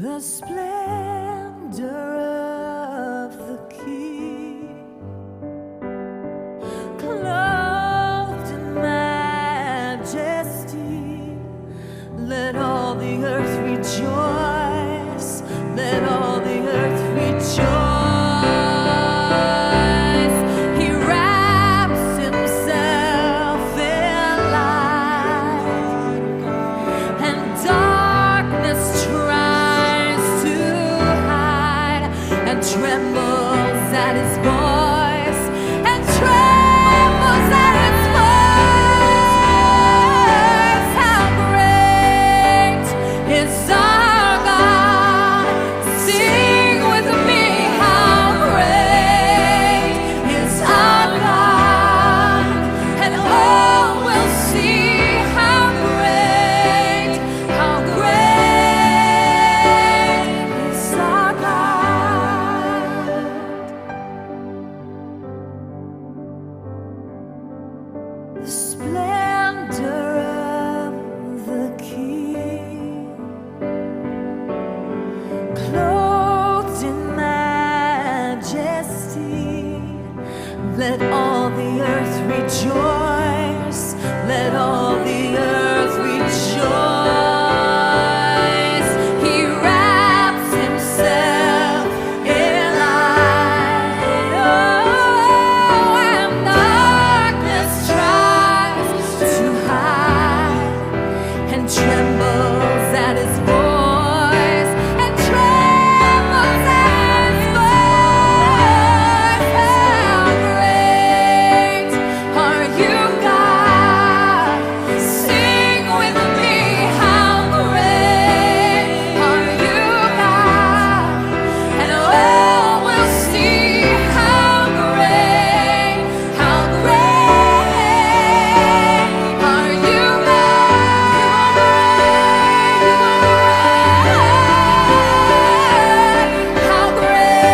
the splendor of the King, clothed in majesty. Let all the earth rejoice. Let all the earth rejoice. He wraps himself in light, and darkness tries to hide, and trembles at his voice, and trembles at his voice. How great is our God! Sing with me, how great is our God, and all will see how great is our God. The splendor of the King, clothed in majesty. Let all the earth rejoice. Let all the earth rejoice. He wraps himself in light. Oh, and darkness tries to hide, and trembles at his voice, and trembles at his voice. How great are you, God? Sing with me, how great are you, God? And all will see how great are you, God? How great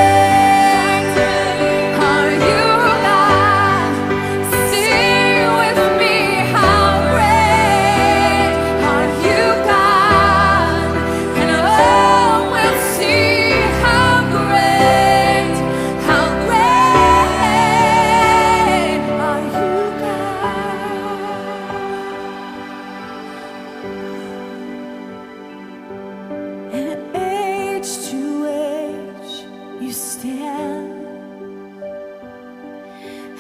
are you, God? Sing with me, how great are you, God? And all will see how great are you, God? And age to age you stand,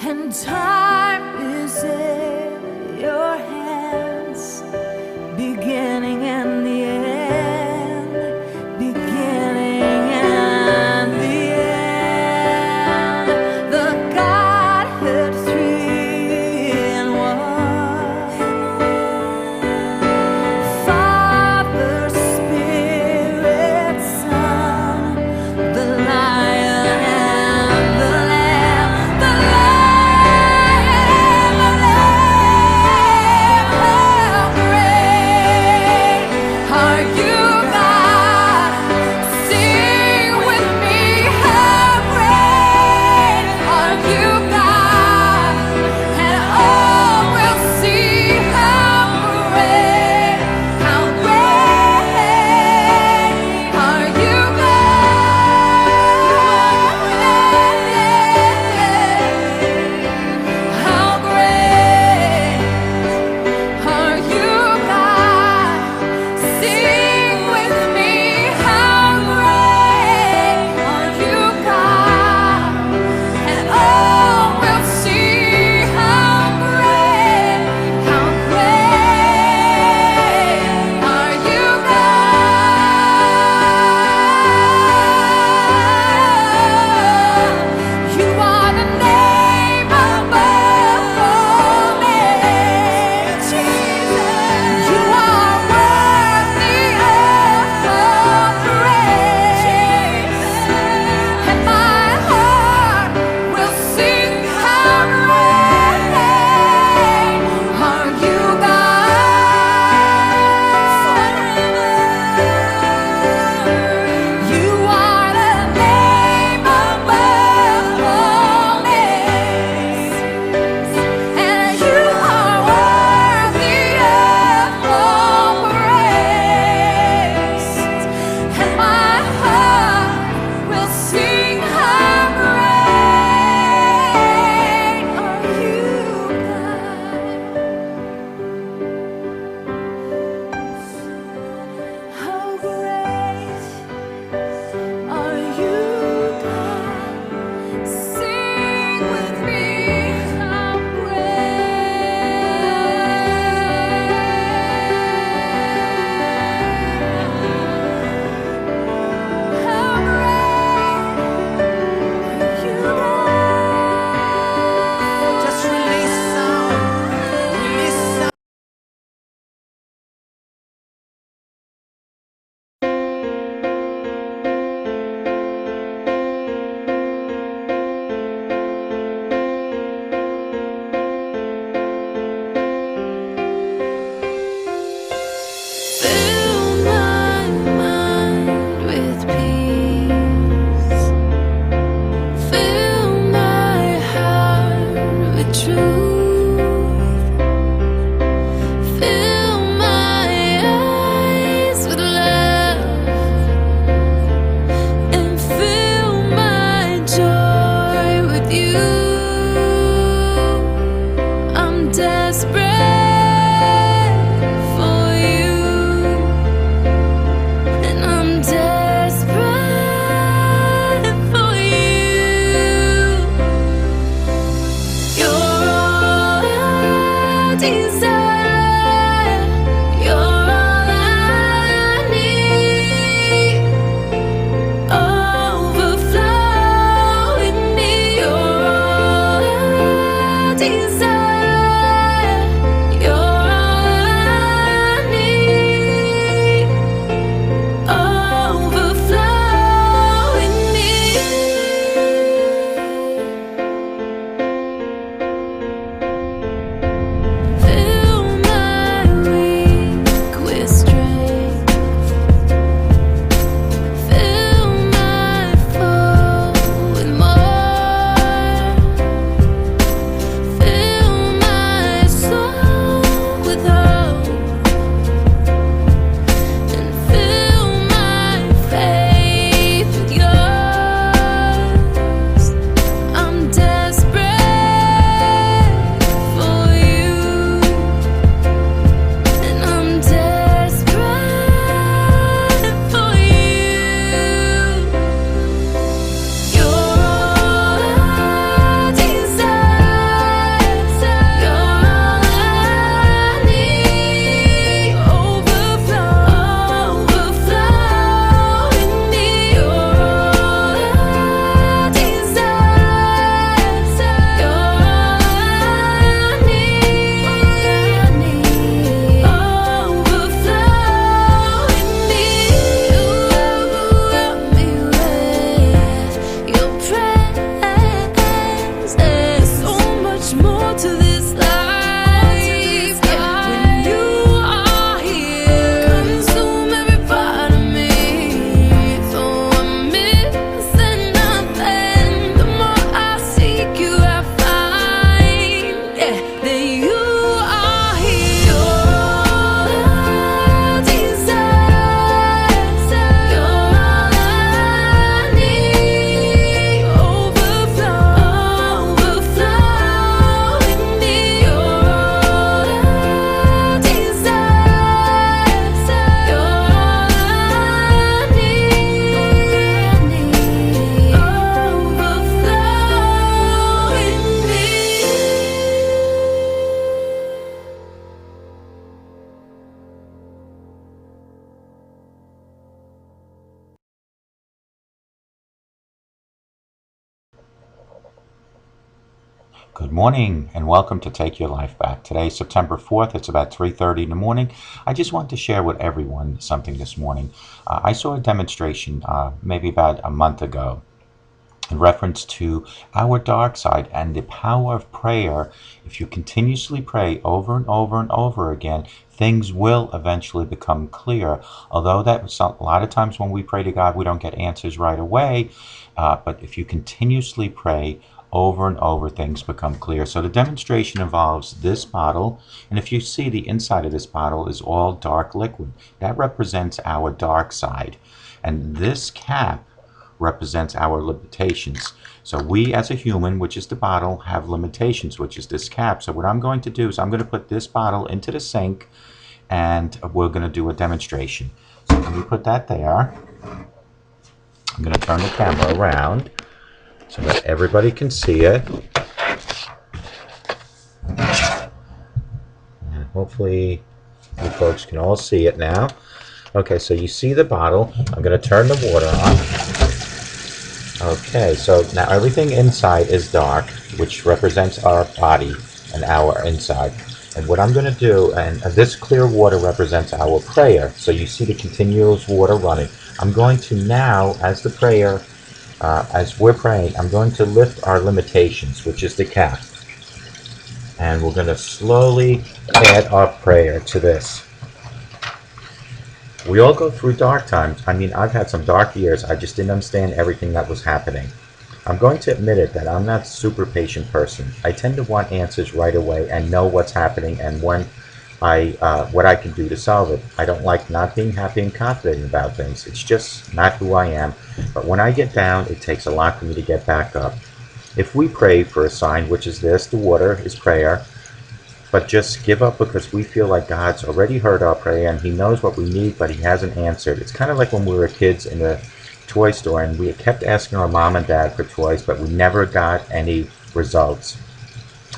and time is in your hands, beginning and the end, beginning and the end. The Godhead three in one, Father, Spirit, Son, the Lion and the Lamb, the Lion and the Lamb. Good morning and welcome to Take Your Life Back. Today is September 4th. It's about 3:30 in the morning. I just want to share with everyone something this morning. I saw a demonstration maybe about a month ago in reference to our dark side and the power of prayer. If you continuously pray over and over and over again, things will eventually become clear. Although a lot of times when we pray to God, we don't get answers right away. But if you continuously pray over and over, things become clear. So the demonstration involves this bottle, and if you see, the inside of this bottle is all dark liquid. That represents our dark side. And this cap represents our limitations. So we as a human, which is the bottle, have limitations, which is this cap. So what I'm going to do is I'm going to put this bottle into the sink and we're going to do a demonstration. So let me put that there. I'm going to turn the camera around so that everybody can see it. And hopefully you folks can all see it now. Okay, so you see the bottle. I'm going to turn the water on. Okay, so now everything inside is dark, which represents our body and our inside. And what I'm going to do, and this clear water represents our prayer. So you see the continuous water running. I'm going to now, as the prayer, as we're praying, I'm going to lift our limitations, which is the cap. And we're going to slowly add our prayer to this. We all go through dark times. I mean, I've had some dark years. I just didn't understand everything that was happening. I'm going to admit it that I'm not a super patient person. I tend to want answers right away and know what's happening and what I can do to solve it. I don't like not being happy and confident about things. It's just not who I am. But when I get down, it takes a lot for me to get back up. If we pray for a sign, which is this, the water is prayer, but just give up because we feel like God's already heard our prayer and He knows what we need, but He hasn't answered. It's kind of like when we were kids in the toy store and we kept asking our mom and dad for toys, but we never got any results.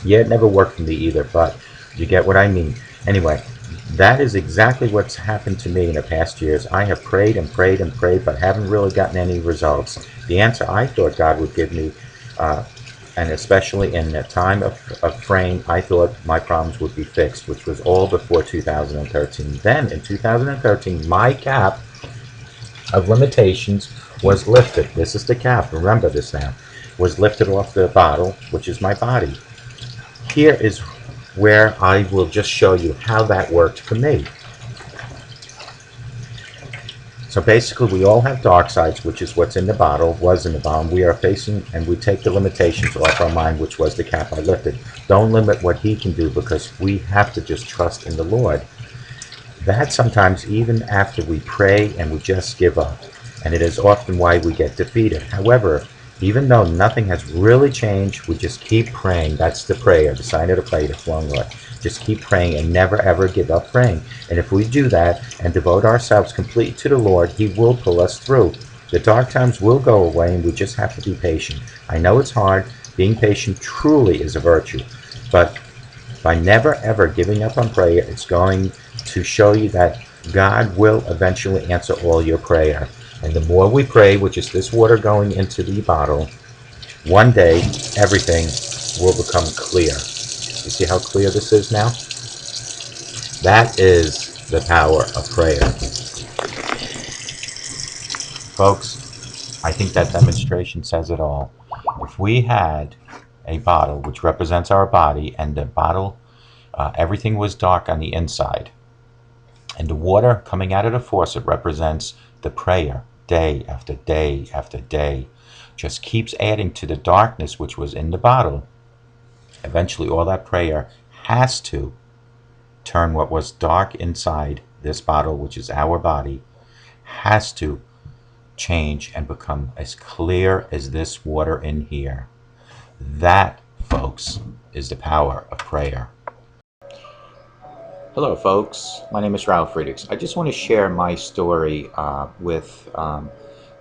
Yeah, it never worked for me either, but you get what I mean. Anyway, that is exactly what's happened to me in the past years. I have prayed and prayed and prayed, but haven't really gotten any results. The answer I thought God would give me, and especially in the time of praying, I thought my problems would be fixed, which was all before 2013. Then in 2013, my cap of limitations was lifted. This is the cap, remember this now, was lifted off the bottle, which is my body. Here is where I will just show you how that worked for me. So basically we all have dark sides, which is what's in the bottle, was in the bottle. We are facing, and we take the limitations off our mind, which was the cap I lifted. Don't limit what He can do because we have to just trust in the Lord. That sometimes even after we pray and we just give up. And it is often why we get defeated. However, even though nothing has really changed, we just keep praying. That's the prayer, the sign of the prayer, the flowing Lord. Just keep praying and never ever give up praying. And if we do that and devote ourselves completely to the Lord, He will pull us through. The dark times will go away and we just have to be patient. I know it's hard. Being patient truly is a virtue. But by never ever giving up on prayer, it's going to show you that God will eventually answer all your prayer. And the more we pray, which is this water going into the bottle, one day everything will become clear. You see how clear this is now? That is the power of prayer. Folks, I think that demonstration says it all. If we had a bottle which represents our body, and the bottle, everything was dark on the inside, and the water coming out of the faucet represents the prayer, day after day after day, just keeps adding to the darkness which was in the bottle. Eventually, all that prayer has to turn what was dark inside this bottle, which is our body, has to change and become as clear as this water in here. That, folks, is the power of prayer. Hello, folks. My name is Ralf Friedrichs. I just want to share my story with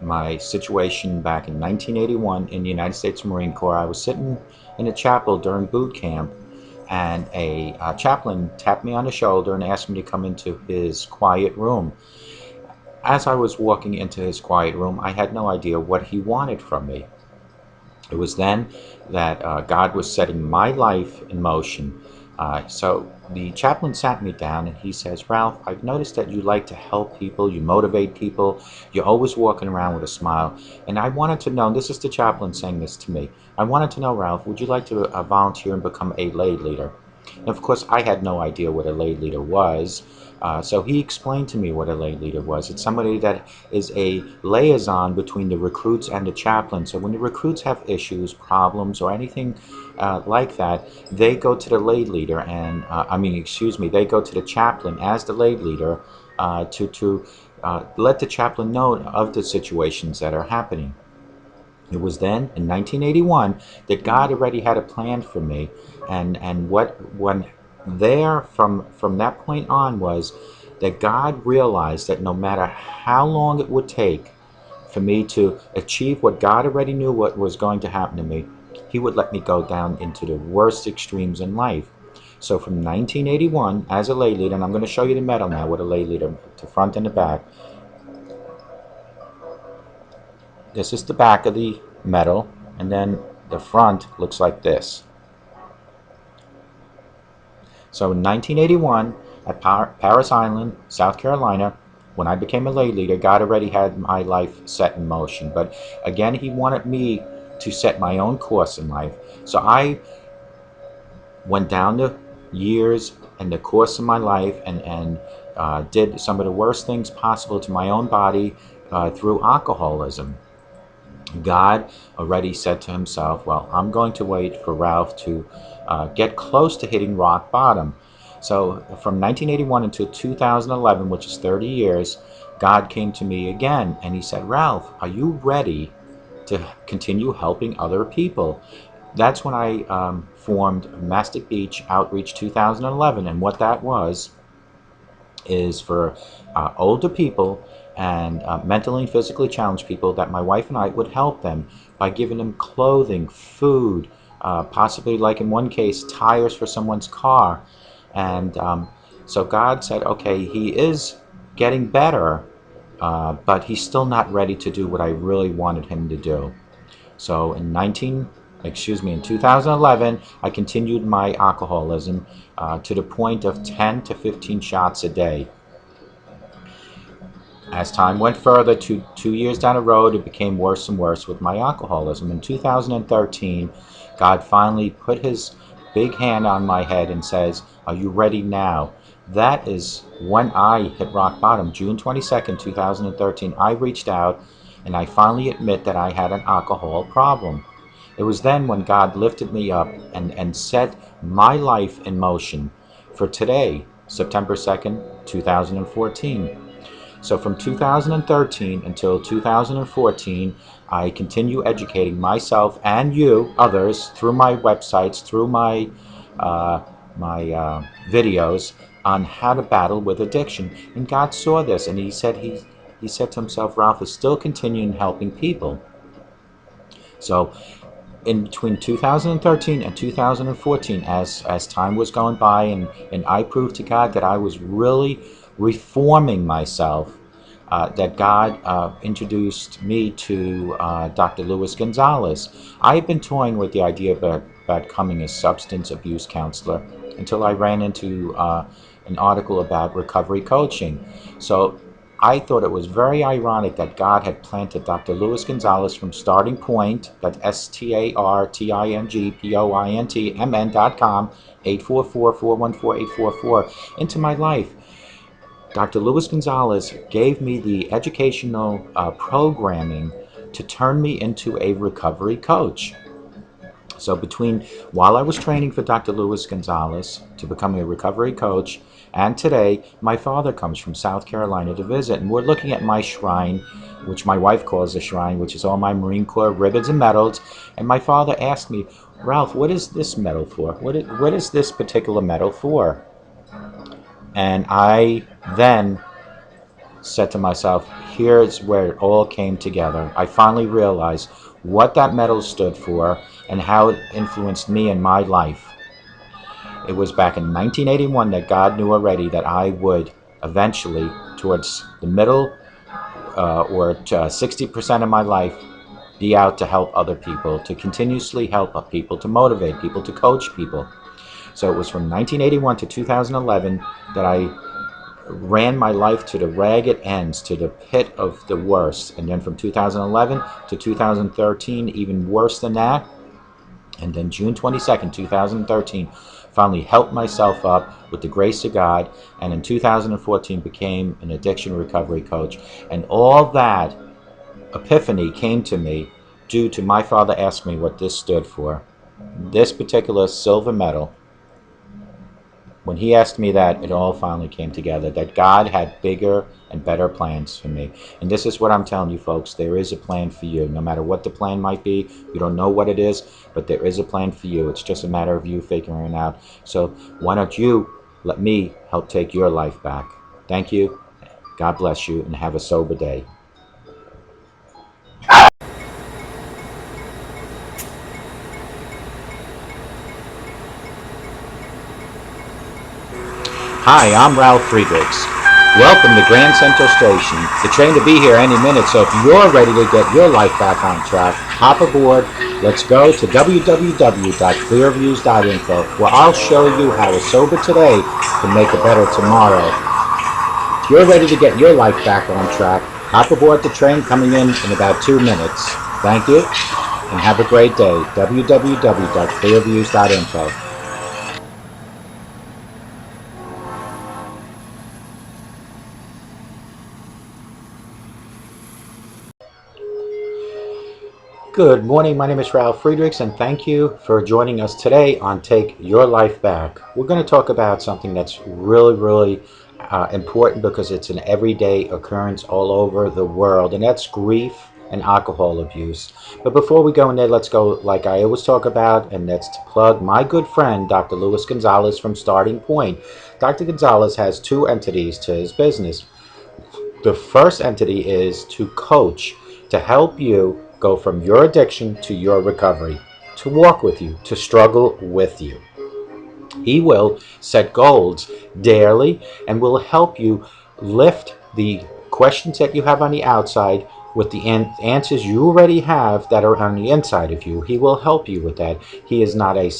my situation back in 1981 in the United States Marine Corps. I was sitting in a chapel during boot camp, and a chaplain tapped me on the shoulder and asked me to come into his quiet room. As I was walking into his quiet room, I had no idea what he wanted from me. It was then that God was setting my life in motion. So the chaplain sat me down and he says, Ralph, I've noticed that you like to help people, you motivate people, you're always walking around with a smile. And I wanted to know, this is the chaplain saying this to me, I wanted to know, Ralph, would you like to volunteer and become a lay leader? And of course, I had no idea what a lay leader was. So he explained to me what a lay leader was. It's somebody that is a liaison between the recruits and the chaplain. So when the recruits have issues, problems, or anything like that, they go to the lay leader, and they go to the chaplain as the lay leader to let the chaplain know of the situations that are happening. It was then in 1981 that God already had a plan for me, and what when there from that point on was that God realized that no matter how long it would take for me to achieve what God already knew what was going to happen to me, He would let me go down into the worst extremes in life. So from 1981 as a lay leader, and I'm going to show you the medal now with a lay leader, the front and the back. This is the back of the medal, and then the front looks like this. So in 1981, at Paris Island, South Carolina, when I became a lay leader, God already had my life set in motion. But again, He wanted me to set my own course in life. So I went down the years and the course of my life and did some of the worst things possible to my own body through alcoholism. God already said to Himself, well, I'm going to wait for Ralph to get close to hitting rock bottom. So from 1981 until 2011, which is 30 years, God came to me again and He said, Ralph, are you ready to continue helping other people? That's when I formed Mastic Beach Outreach 2011, and what that was is for older people and mentally and physically challenged people, that my wife and I would help them by giving them clothing, food, possibly, like in one case, tires for someone's car. And so God said, okay, he is getting better, but he's still not ready to do what I really wanted him to do. So in 2011, I continued my alcoholism to the point of 10 to 15 shots a day. As time went further, two years down the road, it became worse and worse with my alcoholism. In 2013, God finally put His big hand on my head and says, are you ready now? That is when I hit rock bottom. June 22nd, 2013, I reached out and I finally admit that I had an alcohol problem. It was then when God lifted me up and set my life in motion for today, September 2nd, 2014. So from 2013 until 2014, I continue educating myself and you, others, through my websites, through my videos on how to battle with addiction. And God saw this, and He said to Himself, Ralph is still continuing helping people. So in between 2013 and 2014, as time was going by, and I proved to God that I was really reforming myself, that God introduced me to Dr. Luis Gonzalez. I had been toying with the idea about becoming a substance abuse counselor until I ran into an article about recovery coaching. So I thought it was very ironic that God had planted Dr. Luis Gonzalez from Starting Point, that's StartingPointMN.com, 844-414-8444, into my life. Dr. Luis Gonzalez gave me the educational programming to turn me into a recovery coach. So while I was training for Dr. Luis Gonzalez to become a recovery coach, and today, my father comes from South Carolina to visit, and we're looking at my shrine, which my wife calls a shrine, which is all my Marine Corps ribbons and medals. And my father asked me, Ralph, what is this medal for? What is this particular medal for? And I then said to myself, here's where it all came together. I finally realized what that medal stood for and how it influenced me in my life. It was back in 1981 that God knew already that I would eventually, towards the middle or 60% of my life, be out to help other people, to continuously help people, to motivate people, to coach people. So it was from 1981 to 2011 that I ran my life to the ragged ends, to the pit of the worst. And then from 2011 to 2013, even worse than that. And then June 22nd, 2013, finally helped myself up with the grace of God. And in 2014 became an addiction recovery coach. And all that epiphany came to me due to my father asking me what this stood for. This particular silver medal, when he asked me that, it all finally came together, that God had bigger and better plans for me. And this is what I'm telling you, folks. There is a plan for you. No matter what the plan might be, you don't know what it is, but there is a plan for you. It's just a matter of you figuring it out. So why don't you let me help take your life back? Thank you. God bless you, and have a sober day. Hi, I'm Ralf Friedrichs. Welcome to Grand Central Station. The train to be here any minute, so if you're ready to get your life back on track, hop aboard. Let's go to www.clearviews.info, where I'll show you how a sober today can make a better tomorrow. If you're ready to get your life back on track, hop aboard the train coming in about 2 minutes. Thank you, and have a great day. www.clearviews.info. Good morning, my name is Ralf Friedrichs, and thank you for joining us today on Take Your Life Back. We're going to talk about something that's really important because it's an everyday occurrence all over the world, and that's grief and alcohol abuse. But before we go in there, let's go like I always talk about, and that's to plug my good friend, Dr. Luis Gonzalez from Starting Point. Dr. Gonzalez has two entities to his business. The first entity is to coach, to help you go from your addiction to your recovery, to walk with you, to struggle with you. He will set goals daily and will help you lift the questions that you have on the outside with the answers you already have that are on the inside of you. He will help you with that. He is not a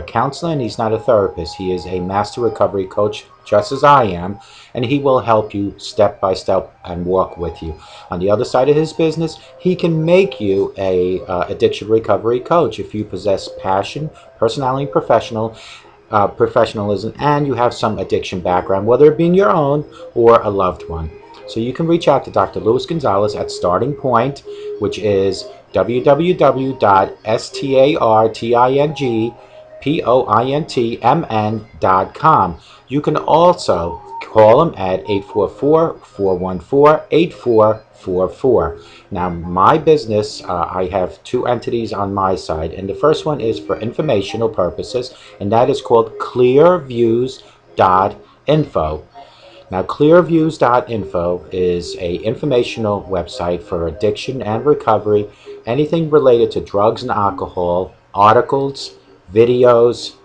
counselor and he's not a therapist. He is a master recovery coach, just as I am, and he will help you step by step and walk with you. On the other side of his business, he can make you a addiction recovery coach if you possess passion, personality, professionalism, and you have some addiction background, whether it be in your own or a loved one. So you can reach out to Dr. Luis Gonzalez at Starting Point, which is www.startingpointmn.com. You can also call him at 844-414-8444. Now, my business, I have two entities on my side, and the first one is for informational purposes, and that is called clearviews.info. Now, clearviews.info is a informational website for addiction and recovery, anything related to drugs and alcohol, articles, videos,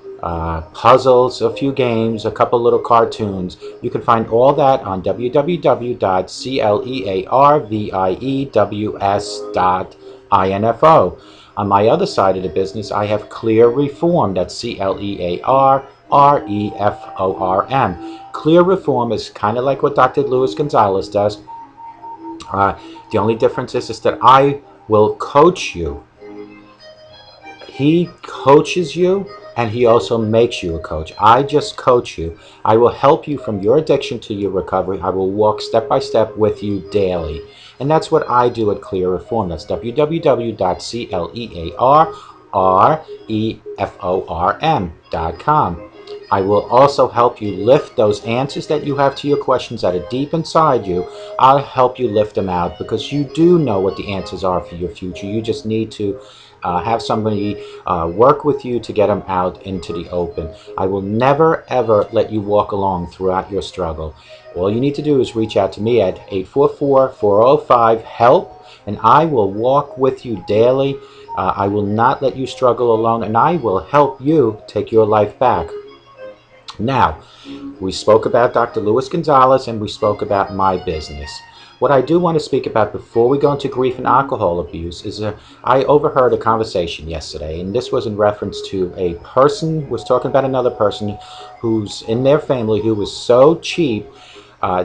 puzzles, a few games, a couple little cartoons. You can find all that on www.clearviews.info. On my other side of the business, I have Clear Reform. That's CLEARREFORM. Clear Reform is kind of like what Dr. Luis Gonzalez does. The only difference is that I will coach you. He coaches you, and he also makes you a coach. I just coach you. I will help you from your addiction to your recovery. I will walk step by step with you daily. And that's what I do at Clear Reform. That's www.clearreform.com. I will also help you lift those answers that you have to your questions that are deep inside you. I'll help you lift them out because you do know what the answers are for your future. You just need to have somebody work with you to get them out into the open. I will never ever let you walk alone throughout your struggle. All you need to do is reach out to me at 844-405-HELP, and I will walk with you daily. I will not let you struggle alone, and I will help you take your life back. Now, we spoke about Dr. Luis Gonzalez and we spoke about my business. What I do want to speak about before we go into grief and alcohol abuse is I overheard a conversation yesterday, and this was in reference to a person was talking about another person who's in their family who was so cheap.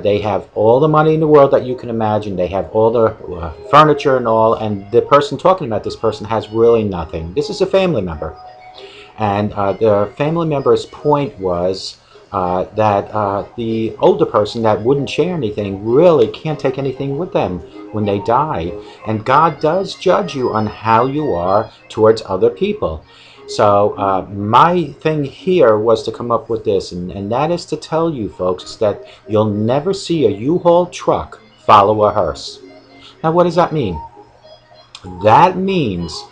They have all the money in the world that you can imagine. They have all the furniture and all, and the person talking about this person has really nothing. This is a family member. And the family member's point was that the older person that wouldn't share anything really can't take anything with them when they die. And God does judge you on how you are towards other people. So my thing here was to come up with this, and that is to tell you folks that you'll never see a U-Haul truck follow a hearse. Now what does that mean? That means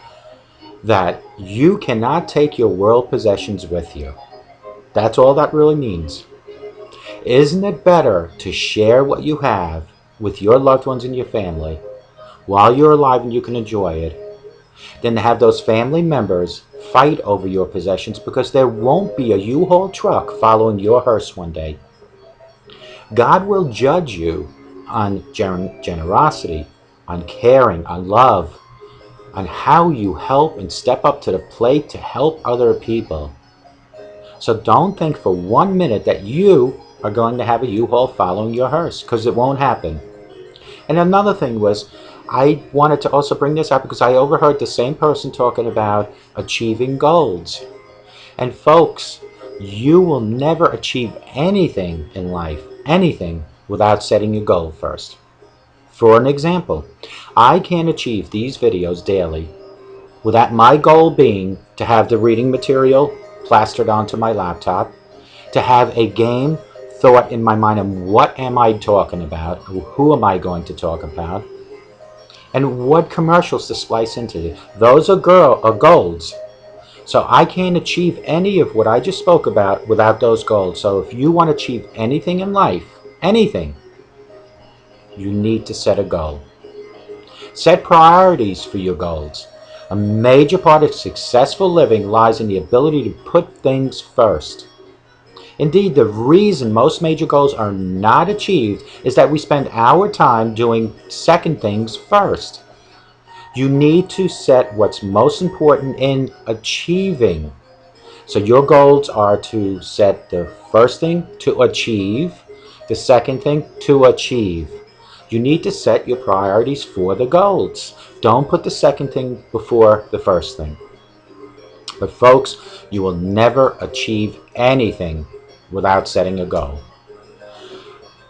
that you cannot take your world possessions with you. That's all that really means. Isn't it better to share what you have with your loved ones and your family while you're alive and you can enjoy it than to have those family members fight over your possessions because there won't be a U-Haul truck following your hearse one day? God will judge you on generosity, on caring, on love, on how you help and step up to the plate to help other people. So don't think for 1 minute that you are going to have a U-Haul following your hearse, because it won't happen. And another thing was, I wanted to also bring this up because I overheard the same person talking about achieving goals. And folks, you will never achieve anything in life, anything, without setting a goal first. For an example, I can't achieve these videos daily without my goal being to have the reading material plastered onto my laptop, to have a game thought in my mind of what am I talking about, who am I going to talk about, and what commercials to splice into. Those are goals. So I can't achieve any of what I just spoke about without those goals. So if you want to achieve anything in life, anything, you need to set a goal. Set priorities for your goals. A major part of successful living lies in the ability to put things first. Indeed, the reason most major goals are not achieved is that we spend our time doing second things first. You need to set what's most important in achieving. So your goals are to set the first thing to achieve, the second thing to achieve. You need to set your priorities for the goals. Don't put the second thing before the first thing. But folks, you will never achieve anything without setting a goal.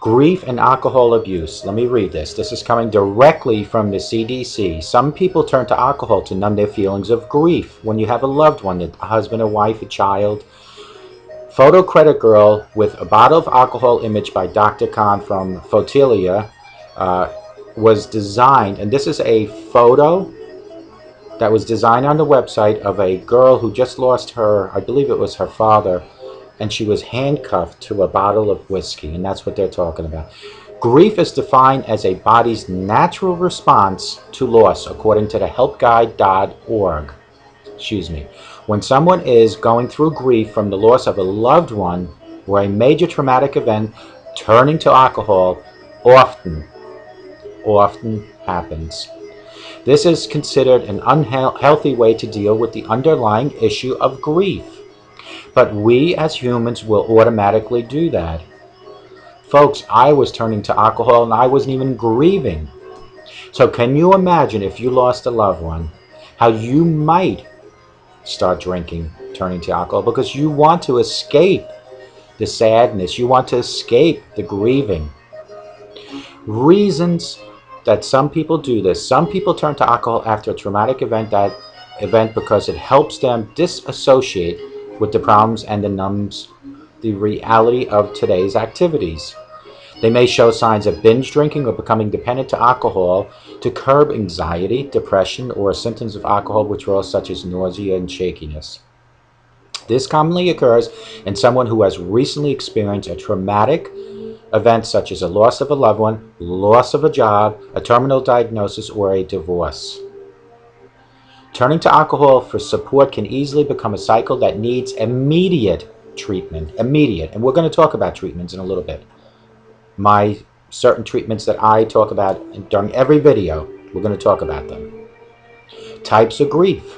Grief and alcohol abuse. Let me read this. This is coming directly from the CDC. Some people turn to alcohol to numb their feelings of grief when you have a loved one, a husband, a wife, a child. Photo Credit Girl with a bottle of alcohol image by Dr. Khan from Fotilia was designed, and this is a photo that was designed on the website of a girl who just lost her, I believe it was her father, and she was handcuffed to a bottle of whiskey, and that's what they're talking about. Grief is defined as a body's natural response to loss, according to the helpguide.org. When someone is going through grief from the loss of a loved one or a major traumatic event, turning to alcohol often happens. This is considered an unhealthy way to deal with the underlying issue of grief. But we as humans will automatically do that. Folks, I was turning to alcohol and I wasn't even grieving. So can you imagine if you lost a loved one, how you might start drinking, turning to alcohol, because you want to escape the sadness, you want to escape the grieving. Reasons that some people do this. Some people turn to alcohol after a traumatic event because it helps them disassociate with the problems and it numbs the reality of today's activities. They may show signs of binge drinking or becoming dependent to alcohol to curb anxiety, depression, or symptoms of alcohol withdrawal such as nausea and shakiness. This commonly occurs in someone who has recently experienced a traumatic event such as a loss of a loved one, loss of a job, a terminal diagnosis, or a divorce. Turning to alcohol for support can easily become a cycle that needs immediate treatment. Immediate. And we're going to talk about treatments in a little bit. My certain treatments that I talk about during every video. We're going to talk about them. Types of grief.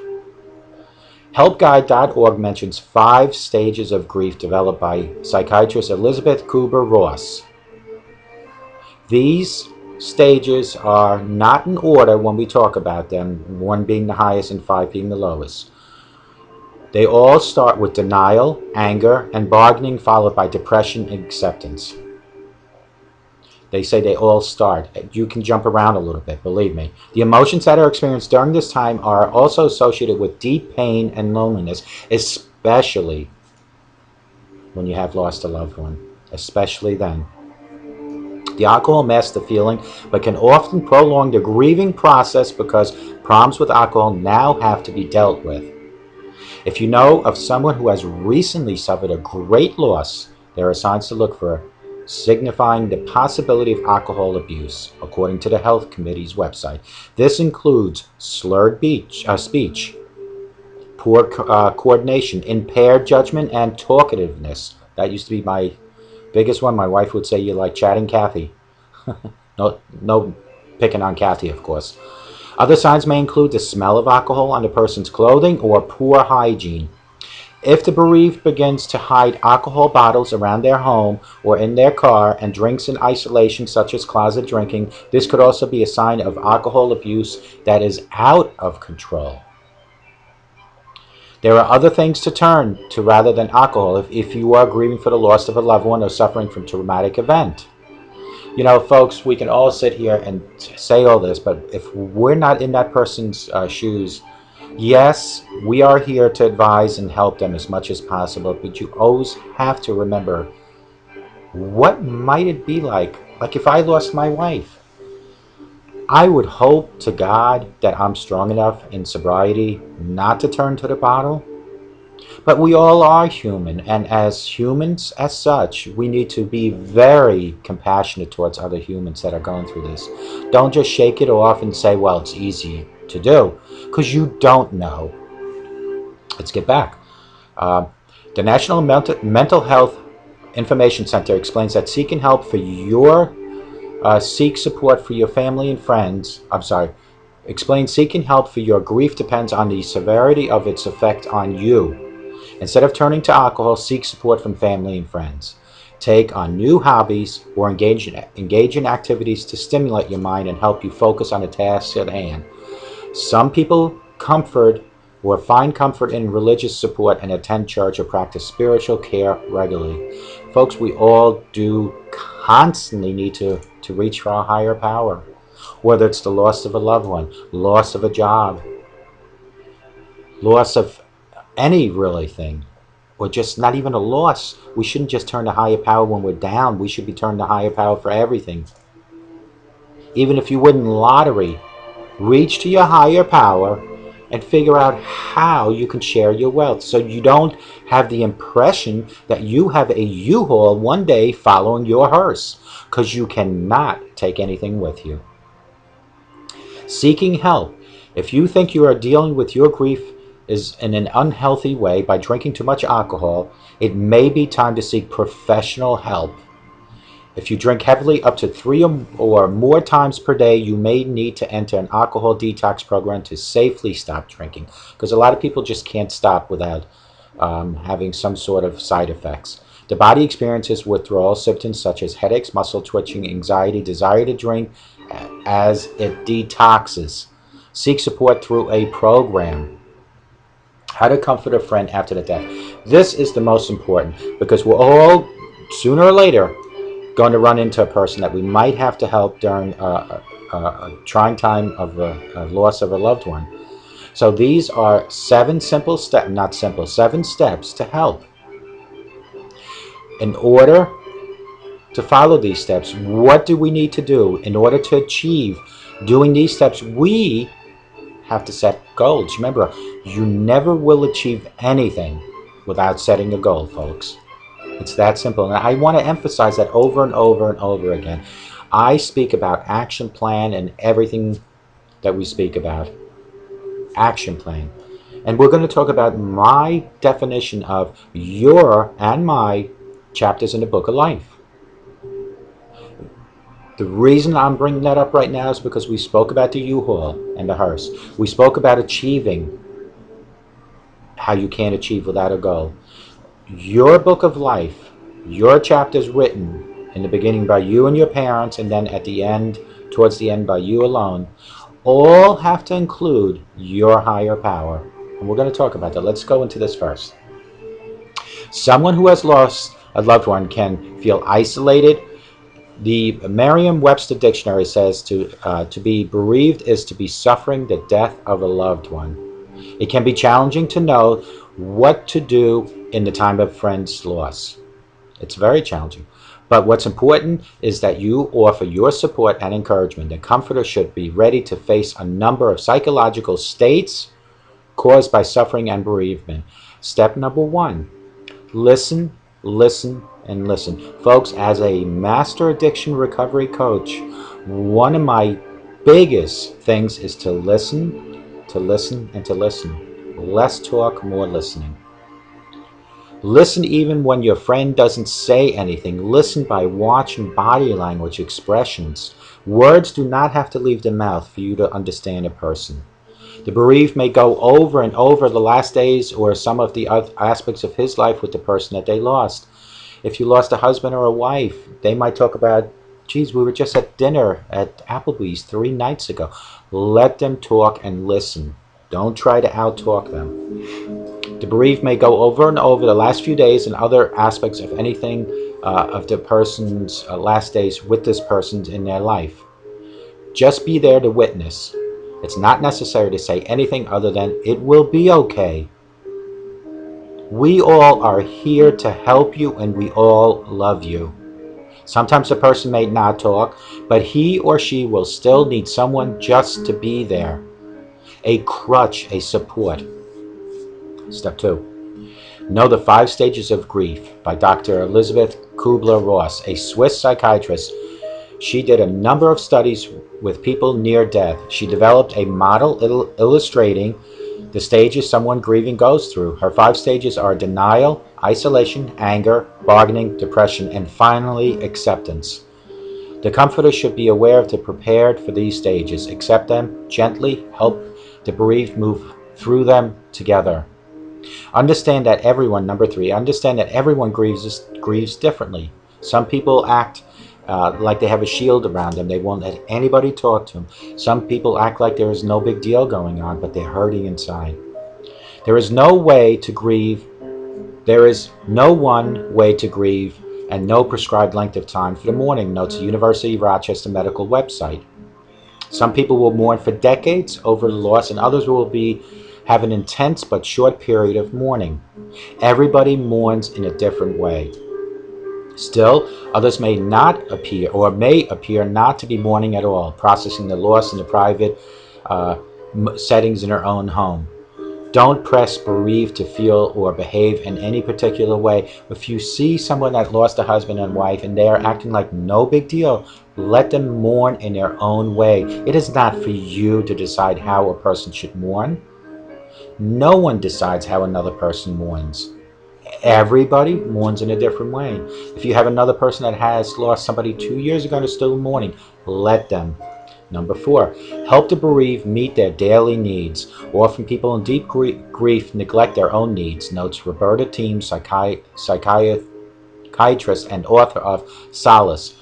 Helpguide.org mentions 5 stages of grief developed by psychiatrist Elizabeth Kubler-Ross. These stages are not in order when we talk about them, 1 being the highest and 5 being the lowest. They all start with denial, anger, and bargaining, followed by depression and acceptance. They say they all start. You can jump around a little bit, believe me. The emotions that are experienced during this time are also associated with deep pain and loneliness, especially when you have lost a loved one, especially then. The alcohol masks the feeling, but can often prolong the grieving process because problems with alcohol now have to be dealt with. If you know of someone who has recently suffered a great loss, there are signs to look for signifying the possibility of alcohol abuse, according to the Health Committee's website. This includes slurred speech, poor coordination, impaired judgment, and talkativeness. That used to be my biggest one. My wife would say, "You like chatting, Kathy." No picking on Kathy, of course. Other signs may include the smell of alcohol on the person's clothing or poor hygiene. If the bereaved begins to hide alcohol bottles around their home or in their car and drinks in isolation, such as closet drinking, this could also be a sign of alcohol abuse that is out of control. There are other things to turn to rather than alcohol if you are grieving for the loss of a loved one or suffering from a traumatic event. You know, folks, we can all sit here and say all this, but if we're not in that person's shoes, yes, we are here to advise and help them as much as possible, but you always have to remember, what might it be like? Like if I lost my wife, I would hope to God that I'm strong enough in sobriety not to turn to the bottle. But we all are human, and as humans, as such, we need to be very compassionate towards other humans that are going through this. Don't just shake it off and say, well, it's easy to do, because you don't know. Let's get back. The National Mental Health Information Center explains that seeking help for your seek support for your family and friends. Explains seeking help for your grief depends on the severity of its effect on you. Instead of turning to alcohol, seek support from family and friends. Take on new hobbies or engage in activities to stimulate your mind and help you focus on the tasks at hand. Some people find comfort in religious support and attend church or practice spiritual care regularly. Folks, we all do constantly need to reach for a higher power, whether it's the loss of a loved one, loss of a job, loss of any really thing, or just not even a loss. We shouldn't just turn to higher power when we're down. We should be turning to higher power for everything. Even if you win the lottery, reach to your higher power and figure out how you can share your wealth so you don't have the impression that you have a U-Haul one day following your hearse, because you cannot take anything with you. Seeking help. If you think you are dealing with your grief is in an unhealthy way by drinking too much alcohol, it may be time to seek professional help. If you drink heavily up to 3 or more times per day, you may need to enter an alcohol detox program to safely stop drinking, because a lot of people just can't stop without having some sort of side effects. The body experiences withdrawal symptoms such as headaches, muscle twitching, anxiety, desire to drink as it detoxes. Seek support through a program. How to comfort a friend after the death. This is the most important, because we're all, sooner or later, going to run into a person that we might have to help during a trying time of a loss of a loved one. So these are 7 steps to help. In order to follow these steps, what do we need to do in order to achieve doing these steps? We have to set goals. Remember, you never will achieve anything without setting a goal, folks. It's that simple. And I want to emphasize that over and over and over again. I speak about action plan and everything that we speak about. Action plan. And we're going to talk about my definition of your and my chapters in the book of life. The reason I'm bringing that up right now is because we spoke about the U-Haul and the hearse. We spoke about achieving, how you can't achieve without a goal. Your book of life, your chapters written in the beginning by you and your parents, and then at the end, towards the end, by you alone, all have to include your higher power. And we're going to talk about that. Let's go into this first. Someone who has lost a loved one can feel isolated. The Merriam-Webster dictionary says to be bereaved is to be suffering the death of a loved one. It can be challenging to know what to do in the time of friend's loss. It's very challenging. But what's important is that you offer your support and encouragement. The comforter should be ready to face a number of psychological states caused by suffering and bereavement. Step number 1, listen, listen, and listen. Folks, as a master addiction recovery coach, one of my biggest things is to listen, and to listen. Less talk, more listening. Listen even when your friend doesn't say anything. Listen by watching body language expressions. Words do not have to leave the mouth for you to understand a person. The bereaved may go over and over the last days or some of the other aspects of his life with the person that they lost. If you lost a husband or a wife, they might talk about, geez, we were just at dinner at Applebee's 3 nights ago. Let them talk and listen. Don't try to out-talk them. The bereaved may go over and over the last few days and other aspects of anything of the person's last days with this person in their life. Just be there to witness. It's not necessary to say anything other than, it will be okay. We all are here to help you and we all love you. Sometimes a person may not talk, but he or she will still need someone just to be there. A crutch, a support. Step 2. Know the 5 Stages of Grief by Dr. Elizabeth Kubler-Ross, a Swiss psychiatrist. She did a number of studies with people near death. She developed a model illustrating the stages someone grieving goes through. Her 5 stages are denial, isolation, anger, bargaining, depression, and finally acceptance. The comforter should be aware of the prepared for these stages. Accept them, gently help the bereaved move through them together. Understand that everyone, number 3, understand that everyone grieves differently. Some people act like they have a shield around them. They won't let anybody talk to them. Some people act like there is no big deal going on, but they're hurting inside. There is no way to grieve. There is no one way to grieve and no prescribed length of time for the mourning, notes the University of Rochester medical website. Some people will mourn for decades over the loss, and others will have an intense but short period of mourning. Everybody mourns in a different way. Still, others may not appear or may appear not to be mourning at all, processing the loss in the private settings in their own home. Don't press bereaved to feel or behave in any particular way. If you see someone that lost a husband and wife and they are acting like no big deal, let them mourn in their own way. It is not for you to decide how a person should mourn. No one decides how another person mourns. Everybody mourns in a different way. If you have another person that has lost somebody 2 years ago and is still mourning, let them. Number 4, help the bereaved meet their daily needs. Often people in deep grief neglect their own needs, notes Roberta Team, psychiatrist and author of Solace,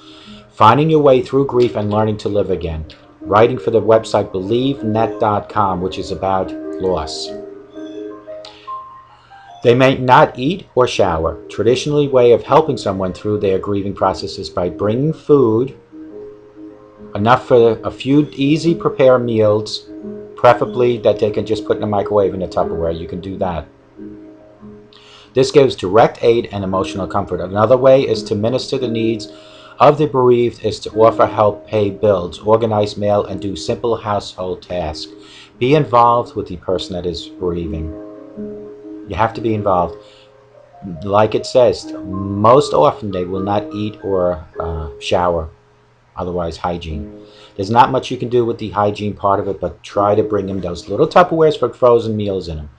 Finding Your Way Through Grief and Learning to Live Again, writing for the website BelieveNet.com, which is about loss. They may not eat or shower. Traditionally way of helping someone through their grieving process is by bringing food, enough for a few easy prepare meals, preferably that they can just put in a microwave in a Tupperware. You can do that. This gives direct aid and emotional comfort. Another way is to minister the needs of the bereaved is to offer help, pay bills, organize mail, and do simple household tasks. Be involved with the person that is bereaving. You have to be involved. Like it says, most often they will not eat or shower, otherwise hygiene. There's not much you can do with the hygiene part of it, but try to bring them those little Tupperwares for frozen meals in them.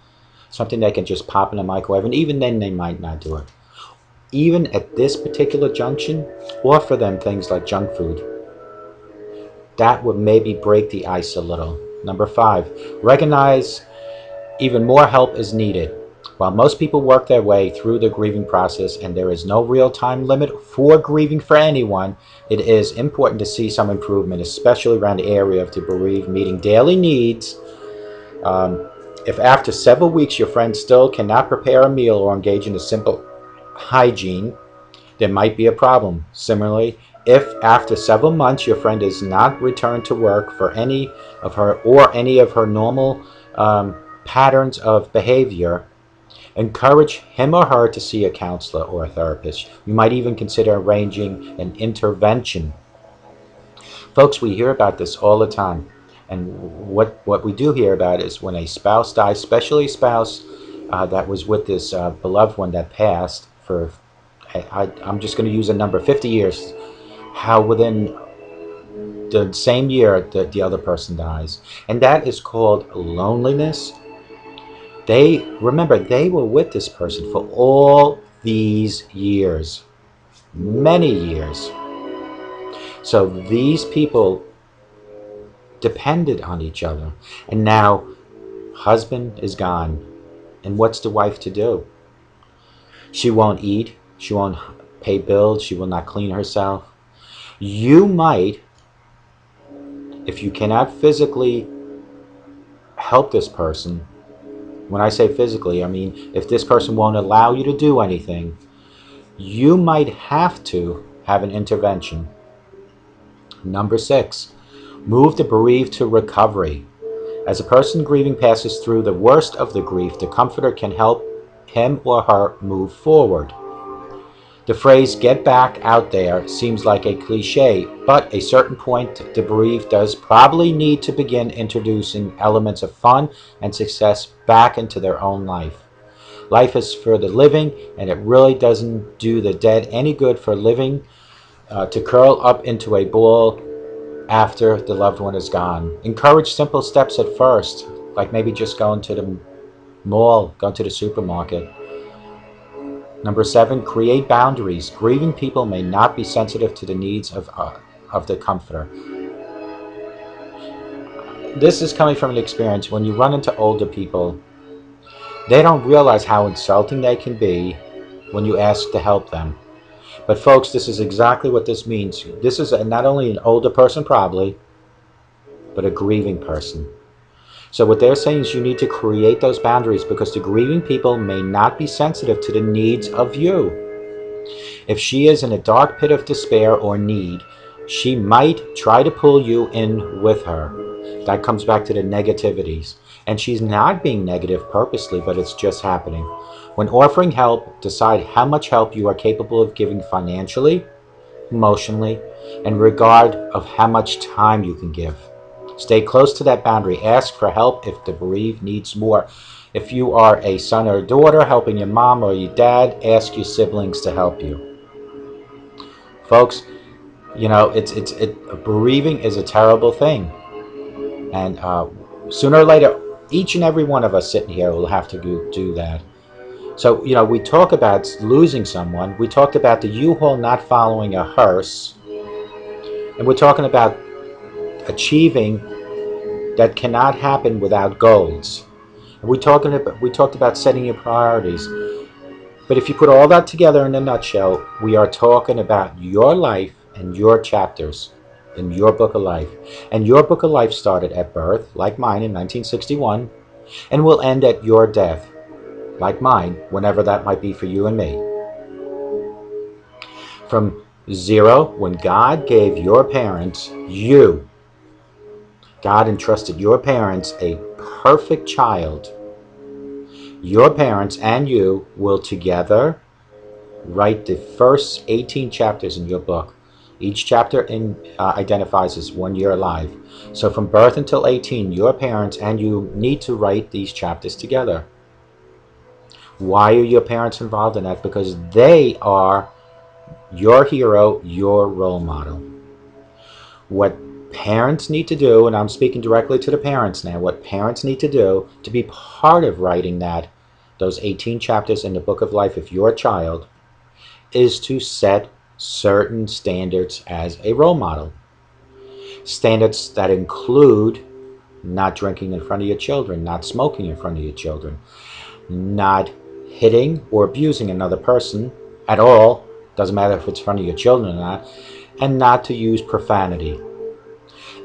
Something they can just pop in a microwave, and even then they might not do it. Even at this particular junction, offer them things like junk food. that would maybe break the ice a little. Number 5, recognize even more help is needed. While most people work their way through the grieving process and there is no real time limit for grieving for anyone, it is important to see some improvement, especially around the area of the bereaved meeting daily needs. If after several weeks your friend still cannot prepare a meal or engage in a simple hygiene, there might be a problem. Similarly, if after several months your friend is not returned to work for any of her normal patterns of behavior, encourage him or her to see a counselor or a therapist. You might even consider arranging an intervention. Folks, we hear about this all the time. And what we do hear about is when a spouse dies, especially a spouse that was with this beloved one that passed for, I'm just going to use a number, 50 years, how within the same year the other person dies. And that is called loneliness. Remember, they were with this person for all these years, many years. So these people depended on each other. And now husband is gone. And what's the wife to do? She won't eat. She won't pay bills. She will not clean herself. You might, if you cannot physically help this person, when I say physically, I mean if this person won't allow you to do anything, you might have to have an intervention. Number 6, move the bereaved to recovery. As a person grieving passes through the worst of the grief, the comforter can help him or her move forward. The phrase "get back out there" seems like a cliche, but at a certain point the bereaved does probably need to begin introducing elements of fun and success back into their own life. Life is for the living, and it really doesn't do the dead any good for living to curl up into a ball after the loved one is gone. Encourage simple steps at first, like maybe just going to the mall, going to the supermarket. Number 7, create boundaries. Grieving people may not be sensitive to the needs of the comforter. This is coming from an experience. When you run into older people, they don't realize how insulting they can be when you ask to help them. But folks, this is exactly what this means. This is not only an older person probably, but a grieving person. So what they're saying is you need to create those boundaries because the grieving people may not be sensitive to the needs of you. If she is in a dark pit of despair or need, she might try to pull you in with her. That comes back to the negativities. And she's not being negative purposely, but it's just happening. When offering help, decide how much help you are capable of giving financially, emotionally, and regard of how much time you can give. Stay close to that boundary. Ask for help if the bereaved needs more. If you are a son or a daughter helping your mom or your dad, ask your siblings to help you. Folks, you know, bereaving is a terrible thing. And sooner or later, each and every one of us sitting here will have to do that. So, you know, we talk about losing someone. We talked about the U-Haul not following a hearse. And we're talking about achieving that cannot happen without goals. We talked about setting your priorities. But if you put all that together in a nutshell, we are talking about your life and your chapters in your book of life. And your book of life started at birth, like mine in 1961, and will end at your death, like mine, whenever that might be for you and me. From 0, when God gave your parents you, God entrusted your parents a perfect child. Your parents and you will together write the first 18 chapters in your book. Each chapter identifies as 1 year alive. So from birth until 18, your parents and you need to write these chapters together. Why are your parents involved in that? Because they are your hero, your role model. What parents need to do, and I'm speaking directly to the parents now, what parents need to do to be part of writing those 18 chapters in the book of life of your child is to set certain standards as a role model. Standards that include not drinking in front of your children, not smoking in front of your children, not hitting or abusing another person at all, doesn't matter if it's in front of your children or not, and not to use profanity.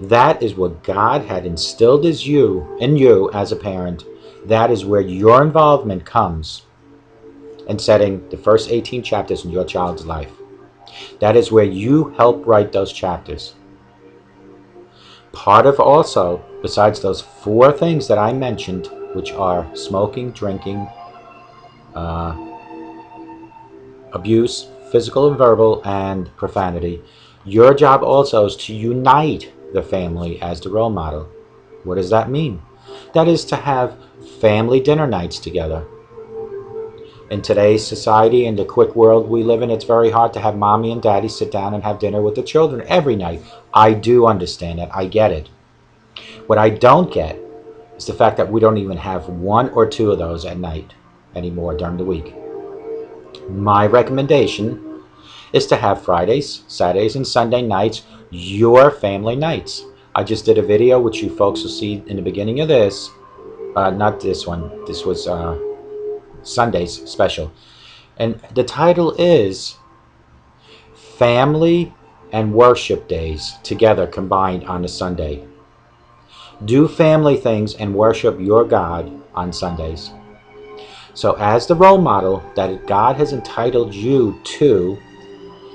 That is what God had instilled in you as a parent. That is where your involvement comes in setting the first 18 chapters in your child's life. That is where you help write those chapters. Part of also, besides those 4 things that I mentioned, which are smoking, drinking, abuse, physical and verbal, and profanity, your job also is to unite the family as the role model. What does that mean? That is to have family dinner nights together. In today's society and the quick world we live in, it's very hard to have mommy and daddy sit down and have dinner with the children every night. I do understand that. I get it. What I don't get is the fact that we don't even have 1 or 2 of those at night anymore during the week. My recommendation is to have Fridays, Saturdays, and Sunday nights your family nights. I just did a video which you folks will see in the beginning of this. Not this one. This was Sunday's special. And the title is Family and Worship Days Together Combined on a Sunday. Do family things and worship your God on Sundays. So as the role model that God has entitled you to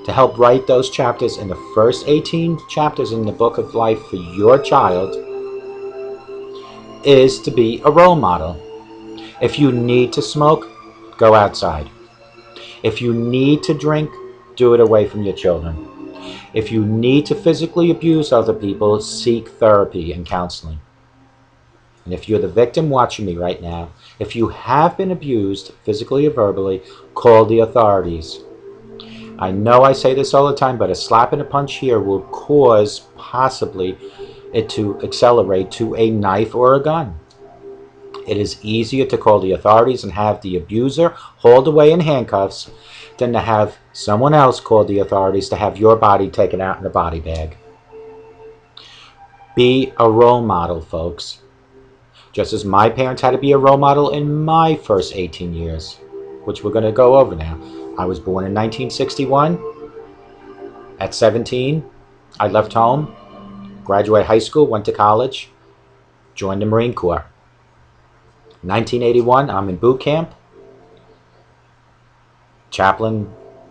help write those chapters in the first 18 chapters in the book of life for your child is to be a role model. If you need to smoke, go outside. If you need to drink, do it away from your children. If you need to physically abuse other people, seek therapy and counseling. And if you're the victim watching me right now, if you have been abused physically or verbally, call the authorities. I know I say this all the time, but a slap and a punch here will cause possibly it to accelerate to a knife or a gun. It is easier to call the authorities and have the abuser hauled away in handcuffs than to have someone else call the authorities to have your body taken out in a body bag. Be a role model, folks. Just as my parents had to be a role model in my first 18 years, which we're going to go over now. I was born in 1961. At 17, I left home, graduated high school, went to college, joined the Marine Corps. 1981, I'm in boot camp. Chaplain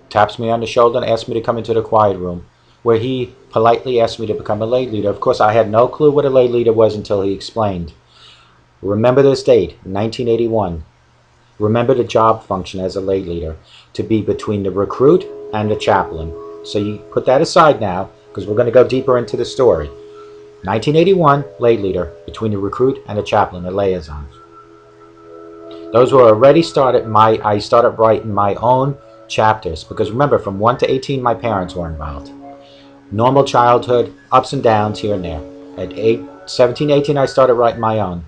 taps me on the shoulder and asks me to come into the quiet room, where he politely asked me to become a lay leader. Of course, I had no clue what a lay leader was until he explained. Remember this date, 1981. Remember the job function as a lay leader, to be between the recruit and the chaplain. So you put that aside now, because we're going to go deeper into the story. 1981, lay leader, between the recruit and the chaplain, the liaison. Those were already started. I started writing my own chapters, because remember, from 1 to 18, my parents were involved. Normal childhood, ups and downs here and there. At 17, 18, I started writing my own,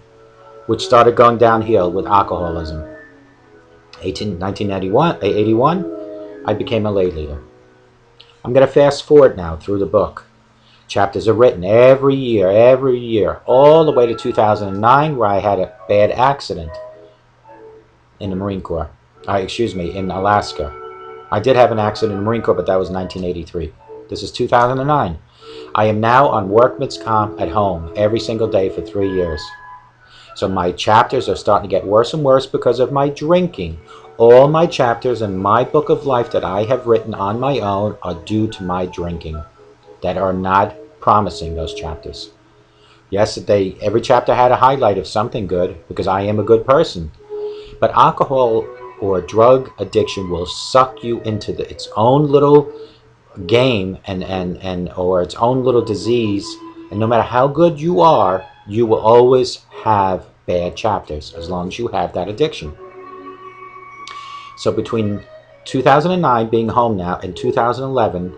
which started going downhill with alcoholism. 1981, I became a lay leader. I'm going to fast forward now through the book. Chapters are written every year, all the way to 2009, where I had a bad accident in the Marine Corps. In Alaska. I did have an accident in the Marine Corps, but that was 1983. This is 2009. I am now on workman's comp at home every single day for 3 years. So my chapters are starting to get worse and worse because of my drinking. All my chapters in my book of life that I have written on my own are due to my drinking, that are not promising, those chapters. Yes, every chapter had a highlight of something good, because I am a good person. But alcohol or drug addiction will suck you into its own little game or its own little disease. And no matter how good you are, you will always have bad chapters as long as you have that addiction. So between 2009, being home now, and 2011,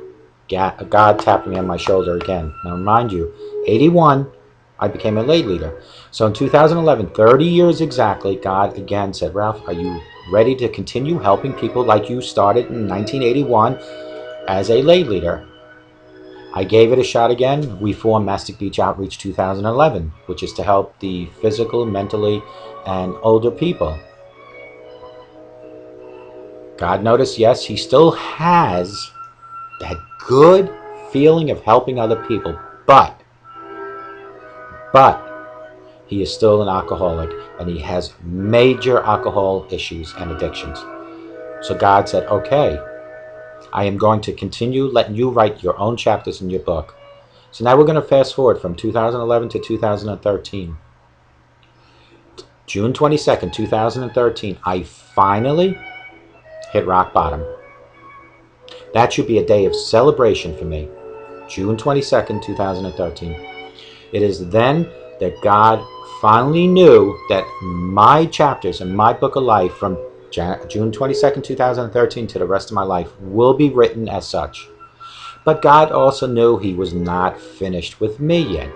God tapped me on my shoulder again. Now remind you, 81, I became a lay leader. So in 2011, 30 years exactly, God again said, Ralph, are you ready to continue helping people like you started in 1981 as a lay leader? I gave it a shot again. We formed Mastic Beach Outreach 2011, which is to help the physical, mentally, and older people. God noticed, yes, he still has that good feeling of helping other people, but he is still an alcoholic, and he has major alcohol issues and addictions. So God said, okay, I am going to continue letting you write your own chapters in your book. So now we're going to fast forward from 2011 to 2013. June 22nd, 2013, I finally hit rock bottom. That should be a day of celebration for me. June 22nd, 2013. It is then that God finally knew that my chapters in my book of life from June 22nd, 2013 to the rest of my life will be written as such. But God also knew he was not finished with me yet.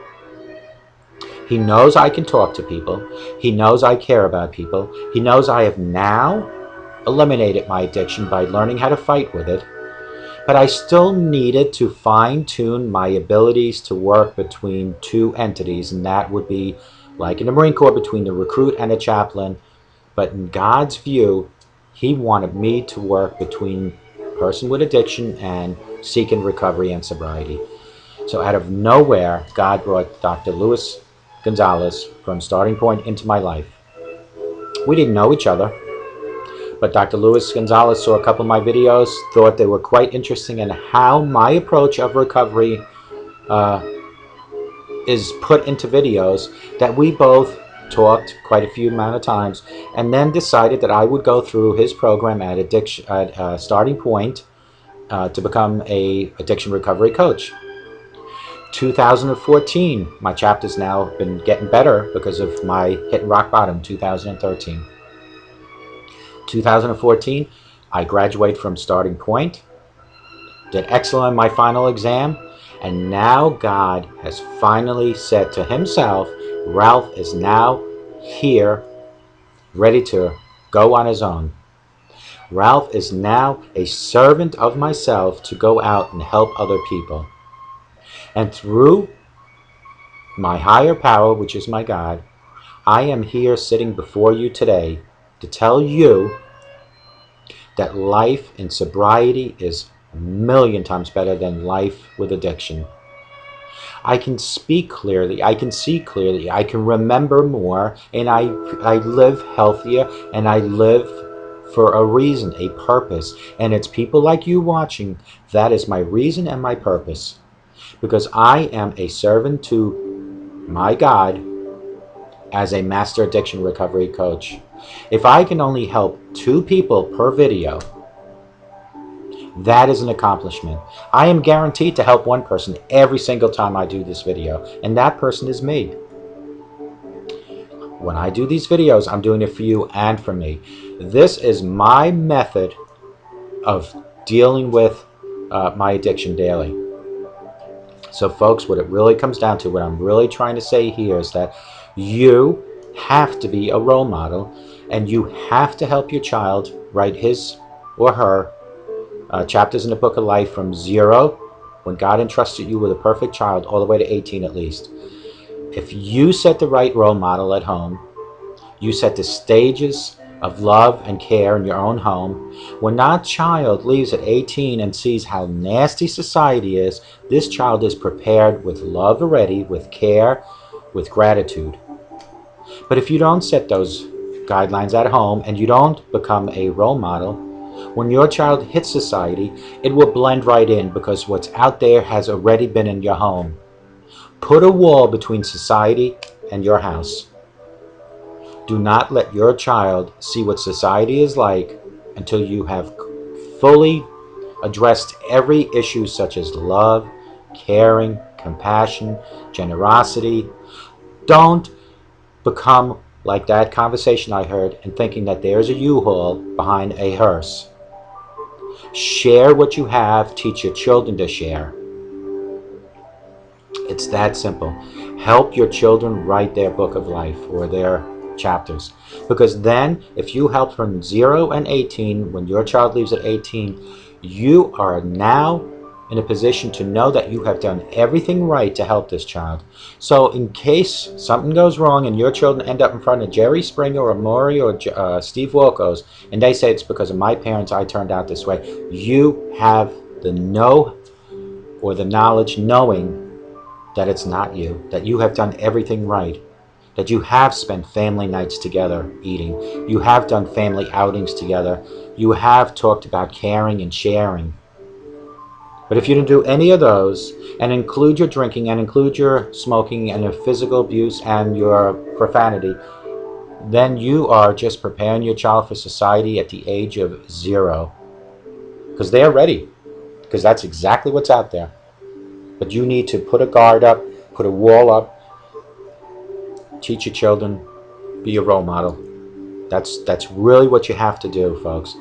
He knows I can talk to people. He knows I care about people. He knows I have now eliminated my addiction by learning how to fight with it. But I still needed to fine-tune my abilities to work between two entities, and that would be, like in the Marine Corps, between the recruit and a chaplain. But in God's view, he wanted me to work between a person with addiction and seeking recovery and sobriety. So out of nowhere, God brought Dr. Luis Gonzalez from Starting Point into my life. We didn't know each other, but Dr. Luis Gonzalez saw a couple of my videos, thought they were quite interesting in how my approach of recovery is put into videos, that we both talked quite a few amount of times, and then decided that I would go through his program at Starting Point to become a addiction recovery coach. 2014, my chapter's now been getting better because of my hit rock bottom 2013. 2014, I graduated from Starting Point, did excellent in my final exam, and now God has finally said to himself, Ralph is now here, ready to go on his own. Ralph is now a servant of myself to go out and help other people. And through my higher power, which is my God, I am here sitting before you today to tell you that life in sobriety is a million times better than life with addiction. I can speak clearly, I can see clearly, I can remember more, and I live healthier, and I live for a reason, a purpose. And it's people like you watching, that is my reason and my purpose. Because I am a servant to my God as a master addiction recovery coach. If I can only help 2 people per video, that is an accomplishment. I am guaranteed to help 1 person every single time I do this video, and that person is me. When I do these videos, I'm doing it for you and for me. This is my method of dealing with my addiction daily. So folks, what it really comes down to, what I'm really trying to say here is that you have to be a role model, and you have to help your child write his or her chapters in the book of life from 0, when God entrusted you with a perfect child, all the way to 18 at least. If you set the right role model at home, you set the stages of love and care in your own home. When that child leaves at 18 and sees how nasty society is, this child is prepared with love already, with care, with gratitude. But if you don't set those guidelines at home and you don't become a role model, when your child hits society, it will blend right in, because what's out there has already been in your home. Put a wall between society and your house. Do not let your child see what society is like until you have fully addressed every issue, such as love, caring, compassion, generosity. Don't become like that conversation I heard and thinking that there's a U-Haul behind a hearse. Share what you have. Teach your children to share. It's that simple. Help your children write their book of life or their chapters. Because then, if you help from 0 and 18, when your child leaves at 18, you are now in a position to know that you have done everything right to help this child. So in case something goes wrong and your children end up in front of Jerry Springer or Maury or Steve Wilkos, and they say it's because of my parents I turned out this way, you have the know or the knowledge knowing that it's not you, that you have done everything right, that you have spent family nights together eating, you have done family outings together, you have talked about caring and sharing. But if you didn't do any of those, and include your drinking, and include your smoking, and your physical abuse, and your profanity, then you are just preparing your child for society at the age of 0. Because they are ready. Because that's exactly what's out there. But you need to put a guard up, put a wall up, teach your children, be a role model. That's really what you have to do, folks.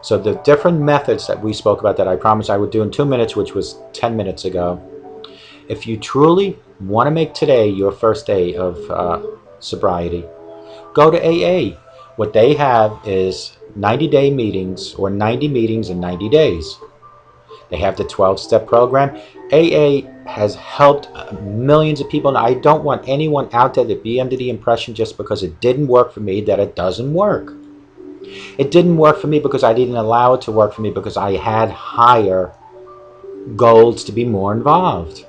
So the different methods that we spoke about that I promised I would do in 2 minutes, which was 10 minutes ago. If you truly want to make today your first day of sobriety, go to AA. What they have is 90-day meetings, or 90 meetings in 90 days. They have the 12-step program. AA has helped millions of people, and I don't want anyone out there to be under the impression just because it didn't work for me that it doesn't work. It didn't work for me because I didn't allow it to work for me, because I had higher goals to be more involved.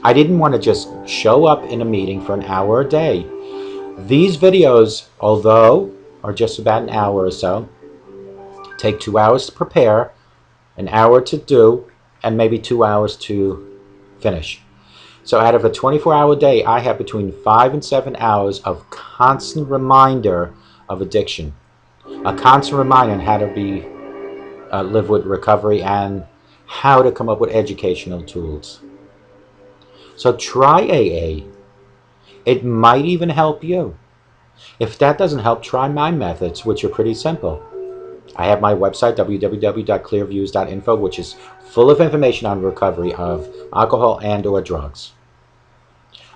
I didn't want to just show up in a meeting for an hour a day. These videos, although are just about an hour or so, take 2 hours to prepare, an hour to do, and maybe 2 hours to finish. So out of a 24-hour day, I have between 5 and 7 hours of constant reminder of addiction. A constant reminder on how to live with recovery and how to come up with educational tools. So try AA. It might even help you. If that doesn't help, try my methods, which are pretty simple. I have my website, www.clearviews.info, which is full of information on recovery of alcohol and or drugs.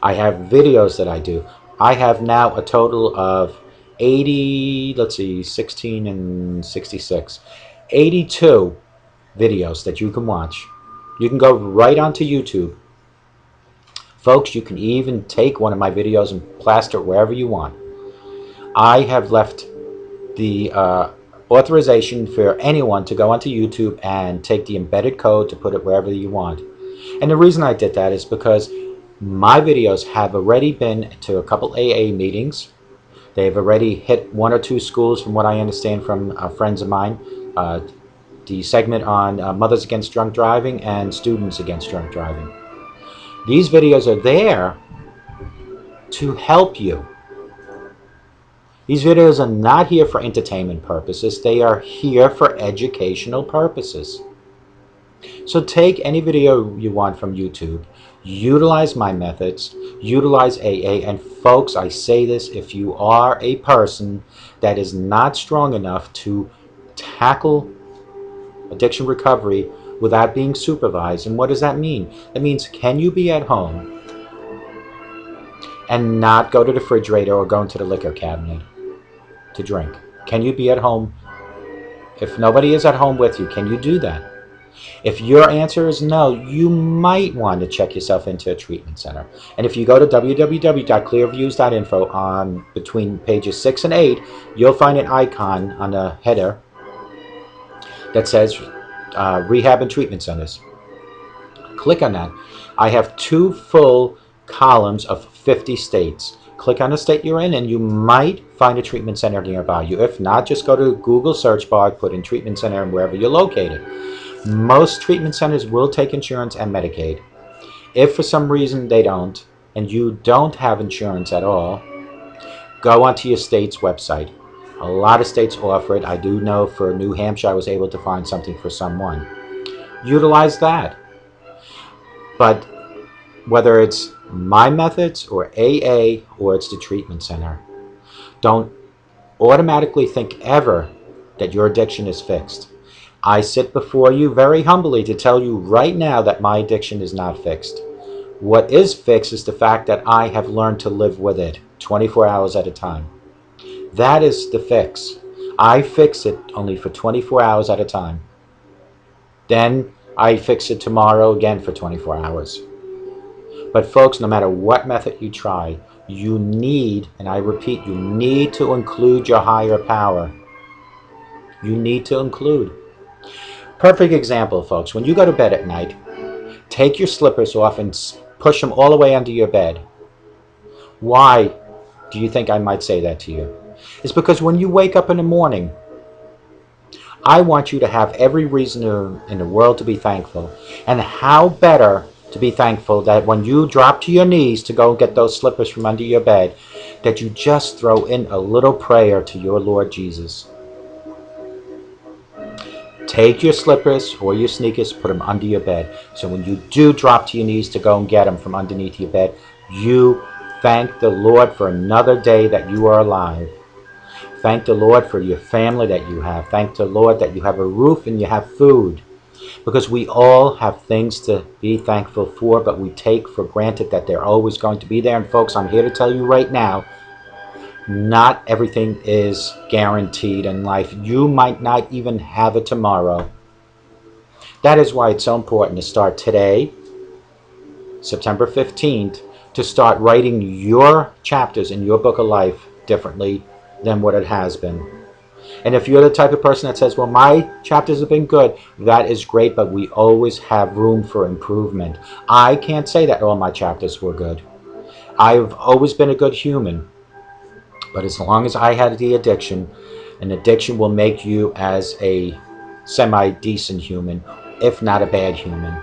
I have videos that I do. I have now a total of 16 and 66, 82 videos that you can watch. You can go right onto YouTube. Folks, you can even take one of my videos and plaster it wherever you want. I have left the authorization for anyone to go onto YouTube and take the embedded code to put it wherever you want. And the reason I did that is because my videos have already been to a couple AA meetings. They've already hit 1 or 2 schools, from what I understand from friends of mine. The segment on Mothers Against Drunk Driving and Students Against Drunk Driving. These videos are there to help you. These videos are not here for entertainment purposes. They are here for educational purposes. So take any video you want from YouTube, utilize my methods, utilize AA, and folks, I say this, if you are a person that is not strong enough to tackle addiction recovery without being supervised, and what does that mean? That means, can you be at home and not go to the refrigerator or go into the liquor cabinet to drink? Can you be at home? If nobody is at home with you, can you do that? If your answer is no, you might want to check yourself into a treatment center. And if you go to www.clearviews.info on between pages 6 and 8, you'll find an icon on the header that says Rehab and Treatment Centers. Click on that. I have 2 full columns of 50 states. Click on the state you're in and you might find a treatment center nearby you. If not, just go to Google search bar, put in treatment center and wherever you're located. Most treatment centers will take insurance and Medicaid. If for some reason they don't, and you don't have insurance at all, go onto your state's website. A lot of states offer it. I do know for New Hampshire I was able to find something for someone. Utilize that. But whether it's my methods or AA or it's the treatment center, don't automatically think ever that your addiction is fixed. I sit before you very humbly to tell you right now that my addiction is not fixed. What is fixed is the fact that I have learned to live with it 24 hours at a time. That is the fix. I fix it only for 24 hours at a time. Then I fix it tomorrow again for 24 hours. But folks, no matter what method you try, you need, and I repeat, you need to include your higher power. You need to include. Perfect example, folks. When you go to bed at night, take your slippers off and push them all the way under your bed. Why do you think I might say that to you? It's because when you wake up in the morning, I want you to have every reason in the world to be thankful. And how better to be thankful that when you drop to your knees to go get those slippers from under your bed, that you just throw in a little prayer to your Lord Jesus. Take your slippers or your sneakers, put them under your bed. So when you do drop to your knees to go and get them from underneath your bed, you thank the Lord for another day that you are alive. Thank the Lord for your family that you have. Thank the Lord that you have a roof and you have food. Because we all have things to be thankful for, but we take for granted that they're always going to be there. And folks, I'm here to tell you right now, not everything is guaranteed in life. You might not even have it tomorrow. That is why it's so important to start today, September 15th, to start writing your chapters in your book of life differently than what it has been. And if you're the type of person that says, well, my chapters have been good, that is great, but we always have room for improvement. I can't say that all my chapters were good. I've always been a good human. But as long as I had the addiction, an addiction will make you as a semi-decent human, if not a bad human.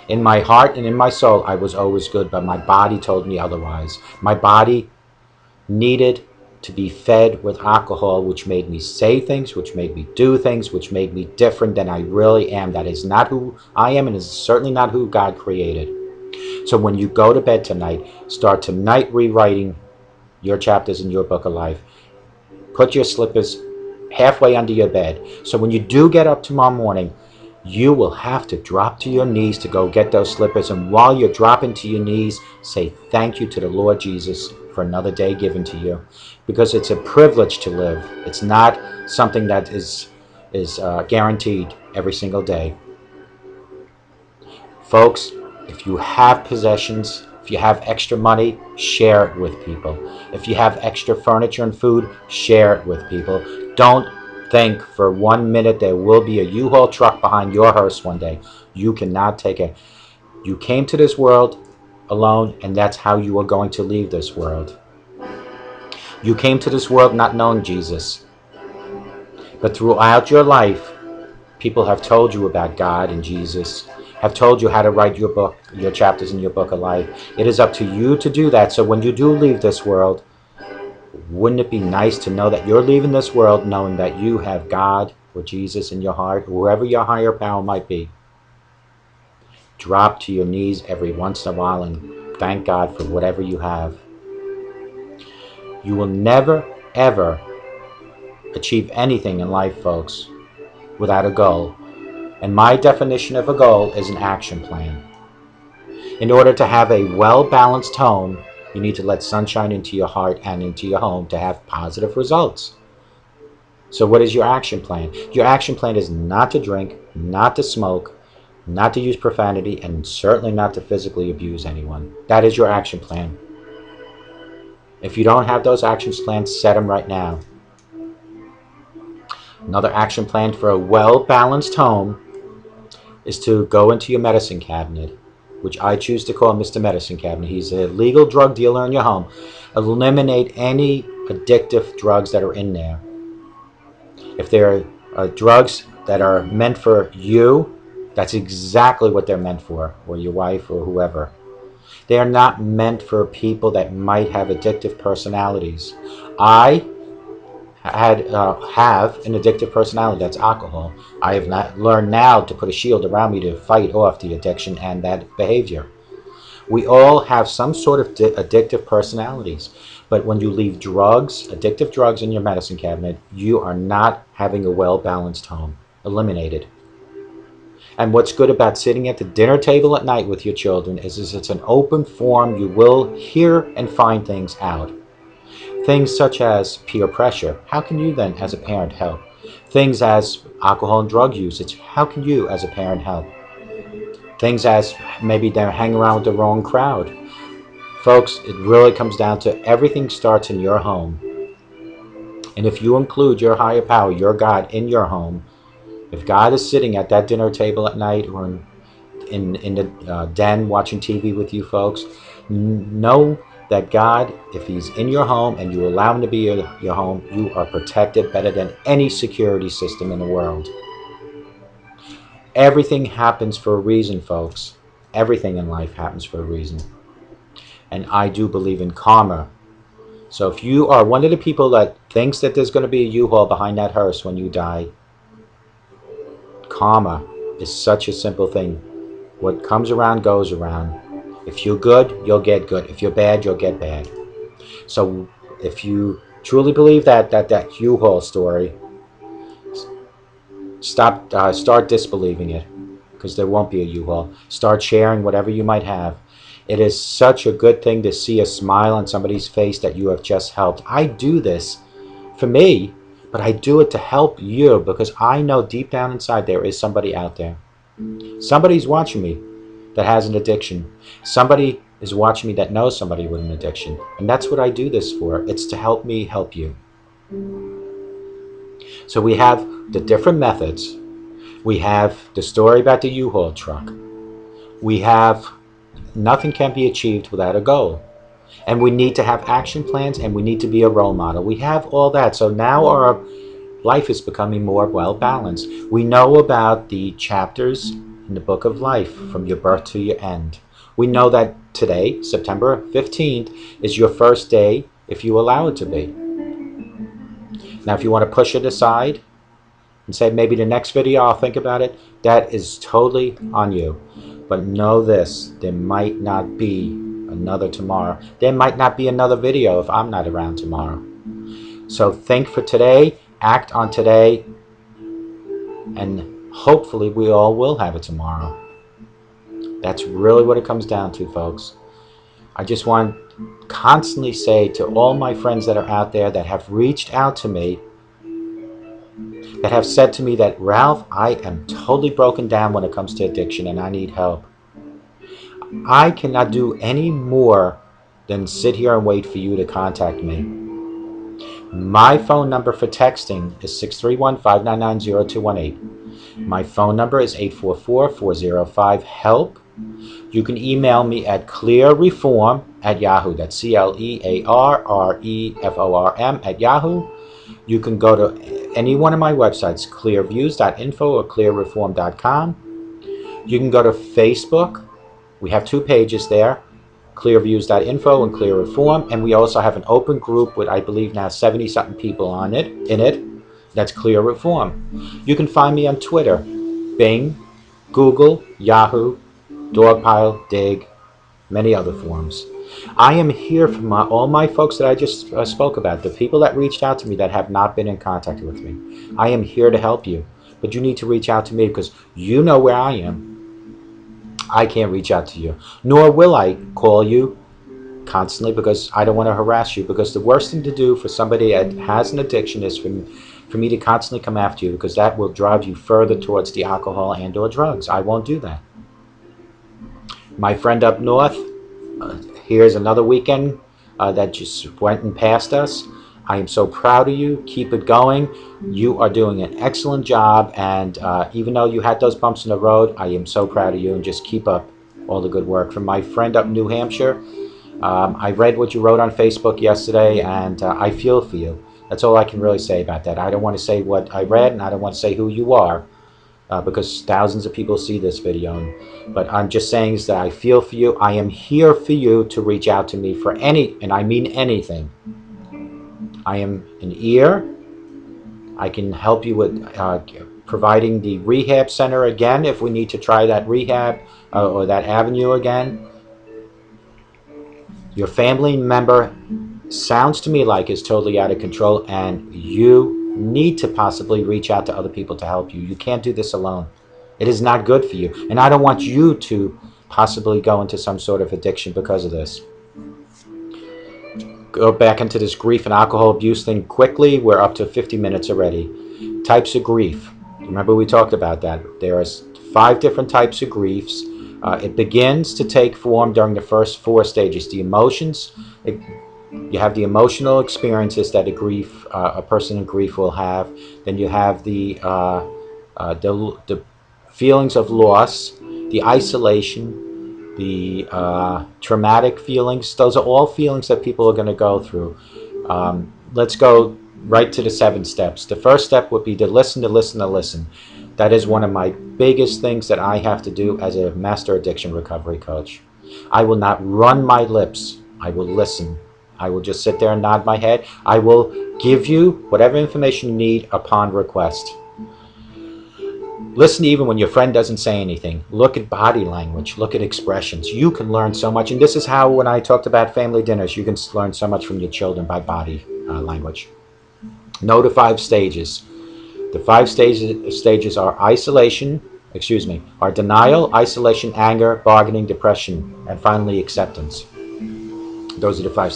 In my heart and in my soul, I was always good, but my body told me otherwise. My body needed to be fed with alcohol, which made me say things, which made me do things, which made me different than I really am. That is not who I am, and is certainly not who God created. So when you go to bed tonight, start tonight rewriting your chapters in your book of life. Put your slippers halfway under your bed. So when you do get up tomorrow morning, you will have to drop to your knees to go get those slippers. And while you're dropping to your knees, say thank you to the Lord Jesus for another day given to you. Because it's a privilege to live. It's not something that is guaranteed every single day. Folks, if you have possessions, if you have extra money, share it with people. If you have extra furniture and food, share it with people. Don't think for 1 minute there will be a U-Haul truck behind your hearse one day. You cannot take it. You came to this world alone, and that's how you are going to leave this world. You came to this world not knowing Jesus. But throughout your life, people have told you about God and Jesus, have told you how to write your book, your chapters in your book of life. It is up to you to do that. So when you do leave this world, wouldn't it be nice to know that you're leaving this world knowing that you have God or Jesus in your heart, whoever your higher power might be? Drop to your knees every once in a while and thank God for whatever you have. You will never, ever achieve anything in life, folks, without a goal. And my definition of a goal is an action plan. In order to have a well-balanced home, you need to let sunshine into your heart and into your home to have positive results. So what is your action plan? Your action plan is not to drink, not to smoke, not to use profanity, and certainly not to physically abuse anyone. That is your action plan. If you don't have those action plans, set them right now. Another action plan for a well-balanced home is to go into your medicine cabinet, which I choose to call Mr. Medicine Cabinet. He's a legal drug dealer in your home. Eliminate any addictive drugs that are in there. If there are drugs that are meant for you, that's exactly what they're meant for, or your wife or whoever. They are not meant for people that might have addictive personalities. I have an addictive personality. That's alcohol. I have not learned now to put a shield around me to fight off the addiction and that behavior. We all have some sort of addictive personalities. But when you leave drugs, addictive drugs in your medicine cabinet, you are not having a well-balanced home. Eliminate it. And what's good about sitting at the dinner table at night with your children is it's an open forum. You will hear and find things out. Things such as peer pressure. How can you then, as a parent, help? Things as alcohol and drug usage. How can you as a parent help? Things as maybe they're hanging around with the wrong crowd. Folks, it really comes down to everything starts in your home. And if you include your higher power, your God, in your home, if God is sitting at that dinner table at night or in the den watching TV with you folks, know that God, if He's in your home and you allow Him to be your home, you are protected better than any security system in the world. Everything happens for a reason, folks. Everything in life happens for a reason. And I do believe in karma. So if you are one of the people that thinks that there's going to be a U-Haul behind that hearse when you die, karma is such a simple thing. What comes around goes around. If you're good, you'll get good. If you're bad, you'll get bad. So if you truly believe that U-Haul story, start disbelieving it, because there won't be a U-Haul. Start sharing whatever you might have. It is such a good thing to see a smile on somebody's face that you have just helped. I do this for me, but I do it to help you because I know deep down inside there is somebody out there. Somebody's watching me that has an addiction. Somebody is watching me that knows somebody with an addiction. And that's what I do this for. It's to help me help you. So we have the different methods. We have the story about the U-Haul truck. We have nothing can be achieved without a goal. And we need to have action plans, and we need to be a role model. We have all that. So now our life is becoming more well-balanced. We know about the chapters in the book of life from your birth to your end. We know that today, September 15th, is your first day if you allow it to be. Now, if you want to push it aside and say maybe the next video I'll think about it, that is totally on you. But know this, there might not be another tomorrow. There might not be another video if I'm not around tomorrow. So think for today, act on today, and hopefully we all will have it tomorrow. That's really what it comes down to, folks. I just want to constantly say to all my friends that are out there that have reached out to me, that have said to me that, Ralph, I am totally broken down when it comes to addiction and I need help. I cannot do any more than sit here and wait for you to contact me. My phone number for texting is 631-599-0218. My phone number is 844-405-HELP. You can email me at clearreform@yahoo. That's CLEARREFORM@yahoo. You can go to any one of my websites, clearviews.info or clearreform.com. You can go to Facebook. We have 2 pages there, clearviews.info and Clear Reform, and we also have an open group with, I believe now, 70-something people in it. That's Clear Reform. You can find me on Twitter, Bing, Google, Yahoo, Dogpile, Dig, many other forums. I am here for all my folks that I just spoke about, the people that reached out to me that have not been in contact with me. I am here to help you, but you need to reach out to me because you know where I am. I can't reach out to you, nor will I call you constantly because I don't want to harass you, because the worst thing to do for somebody that has an addiction is for me to constantly come after you, because that will drive you further towards the alcohol and or drugs. I won't do that. My friend up north, here's another weekend that just went and passed us. I am so proud of you. Keep it going. You are doing an excellent job, and even though you had those bumps in the road, I am so proud of you, and just keep up all the good work. From my friend up in New Hampshire, I read what you wrote on Facebook yesterday, and I feel for you. That's all I can really say about that. I don't want to say what I read, and I don't want to say who you are, because thousands of people see this video. But I'm just saying is that I feel for you. I am here for you to reach out to me for any, and I mean anything. I am an ear. I can help you with providing the rehab center again if we need to try that rehab or that avenue again. Your family member sounds to me like is totally out of control, and you need to possibly reach out to other people to help you. You can't do this alone. It is not good for you, and I don't want you to possibly go into some sort of addiction because of this. go back into this grief and alcohol abuse thing quickly. We're up to 50 minutes already. Types of grief. Remember we talked about that. There are 5 different types of griefs. It begins to take form during the first 4 stages. The emotions, you have the emotional experiences that a person in grief will have. Then you have the feelings of loss, the isolation, the traumatic feelings. Those are all feelings that people are going to go through. Let's go right to the 7 steps. The first step would be to listen, to listen, to listen. That is one of my biggest things that I have to do as a master addiction recovery coach. I will not run my lips. I will listen. I will just sit there and nod my head. I will give you whatever information you need upon request. Listen even when your friend doesn't say anything. Look at body language. Look at expressions. You can learn so much. And this is how, when I talked about family dinners, you can learn so much from your children by body language. Know the 5 stages. The 5 stages are are denial, isolation, anger, bargaining, depression, and finally acceptance. Those are the 5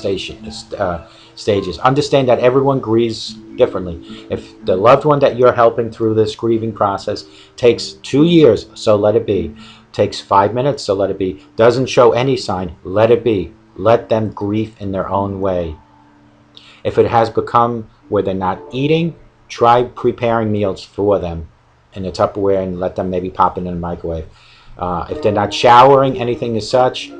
stages. Understand that everyone grieves differently. If the loved one that you're helping through this grieving process takes 2 years, so let it be. Takes 5 minutes, so let it be. Doesn't show any sign, let it be. Let them grieve in their own way. If it has become where they're not eating, try preparing meals for them in a Tupperware and let them maybe pop it in the microwave. If they're not showering, anything as such,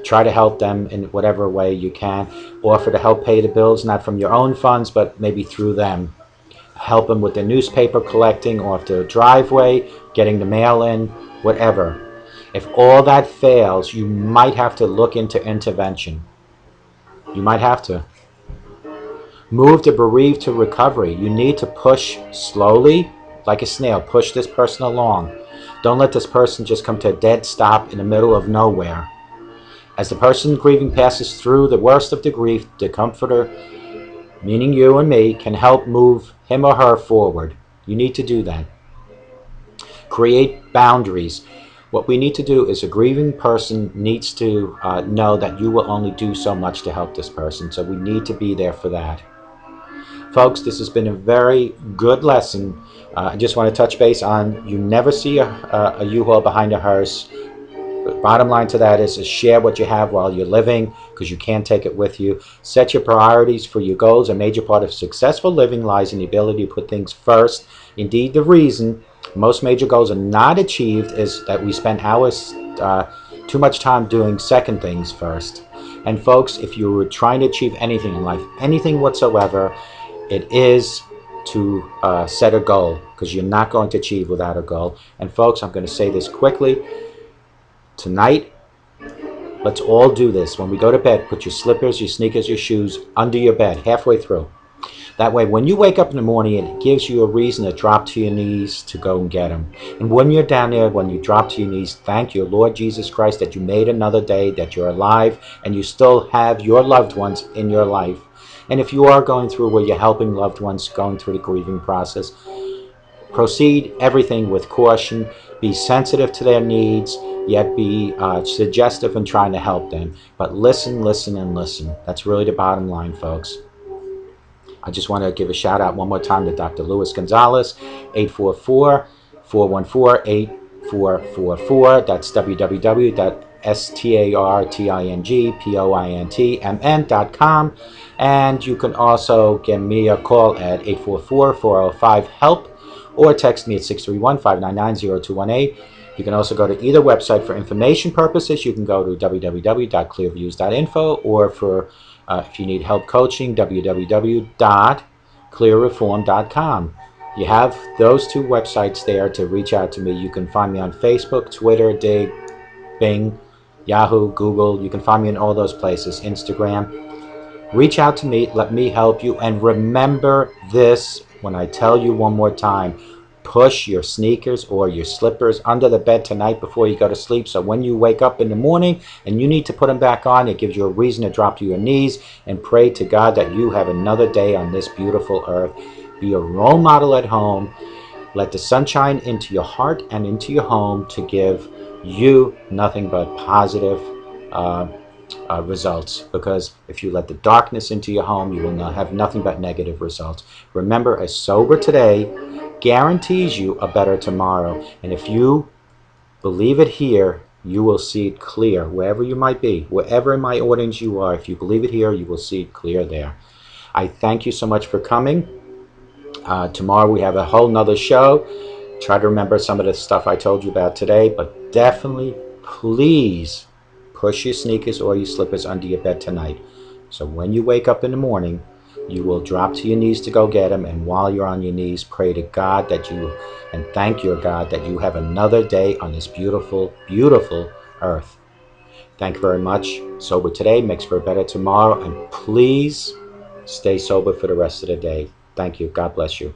try to help them in whatever way you can. Offer to help pay the bills, not from your own funds, but maybe through them. Help them with their newspaper collecting off their driveway, getting the mail in, whatever. If all that fails, you might have to look into intervention. You might have to. Move the bereaved to recovery. You need to push slowly, like a snail. Push this person along. Don't let this person just come to a dead stop in the middle of nowhere. As the person grieving passes through the worst of the grief, the comforter, meaning you and me, can help move him or her forward. You need to do that. Create boundaries. What we need to do is a grieving person needs to know that you will only do so much to help this person. So we need to be there for that. Folks, this has been a very good lesson. I just want to touch base on, you never see a U-Haul behind a hearse. The bottom line to that is share what you have while you're living, because you can't take it with you. Set your priorities for your goals. A major part of successful living lies in the ability to put things first. Indeed, the reason most major goals are not achieved is that we spend hours, too much time doing second things first. And folks, if you were trying to achieve anything in life, anything whatsoever, it is to set a goal, because you're not going to achieve without a goal. And folks, I'm going to say this quickly. Tonight, let's all do this. When we go to bed, put your slippers, your sneakers, your shoes under your bed, halfway through. That way, when you wake up in the morning, it gives you a reason to drop to your knees to go and get them. And when you're down there, when you drop to your knees, thank your Lord Jesus Christ that you made another day, that you're alive, and you still have your loved ones in your life. And if you are going through where you're helping loved ones going through the grieving process, proceed everything with caution. Be sensitive to their needs, yet be suggestive in trying to help them. But listen, listen, and listen. That's really the bottom line, folks. I just want to give a shout out one more time to Dr. Luis Gonzalez, 844-414-8444. That's www.startingpointmn.com. And you can also give me a call at 844-405-HELP or text me at 631-599-0218. You can also go to either website for information purposes. You can go to www.clearviews.info, or for if you need help coaching, www.clearreform.com. You have those 2 websites there to reach out to me. You can find me on Facebook, Twitter, Dig, Bing, Yahoo, Google. You can find me in all those places, Instagram. Reach out to me. Let me help you. And remember this when I tell you one more time. Push your sneakers or your slippers under the bed tonight before you go to sleep, so when you wake up in the morning and you need to put them back on, it gives you a reason to drop to your knees and pray to God that you have another day on this beautiful earth. Be a role model at home. Let the sunshine into your heart and into your home to give you nothing but positive results, because if you let the darkness into your home, you will not have nothing but negative results. Remember, a sober today guarantees you a better tomorrow. And if you believe it here, you will see it clear wherever you might be, wherever in my audience you are. If you believe it here, you will see it clear there. I thank you so much for coming. Tomorrow we have a whole nother show. Try to remember some of the stuff I told you about today, but definitely, please push your sneakers or your slippers under your bed tonight. So when you wake up in the morning, you will drop to your knees to go get them. And while you're on your knees, pray to God that you, and thank your God that you have another day on this beautiful, beautiful earth. Thank you very much. Sober today makes for a better tomorrow. And please stay sober for the rest of the day. Thank you. God bless you.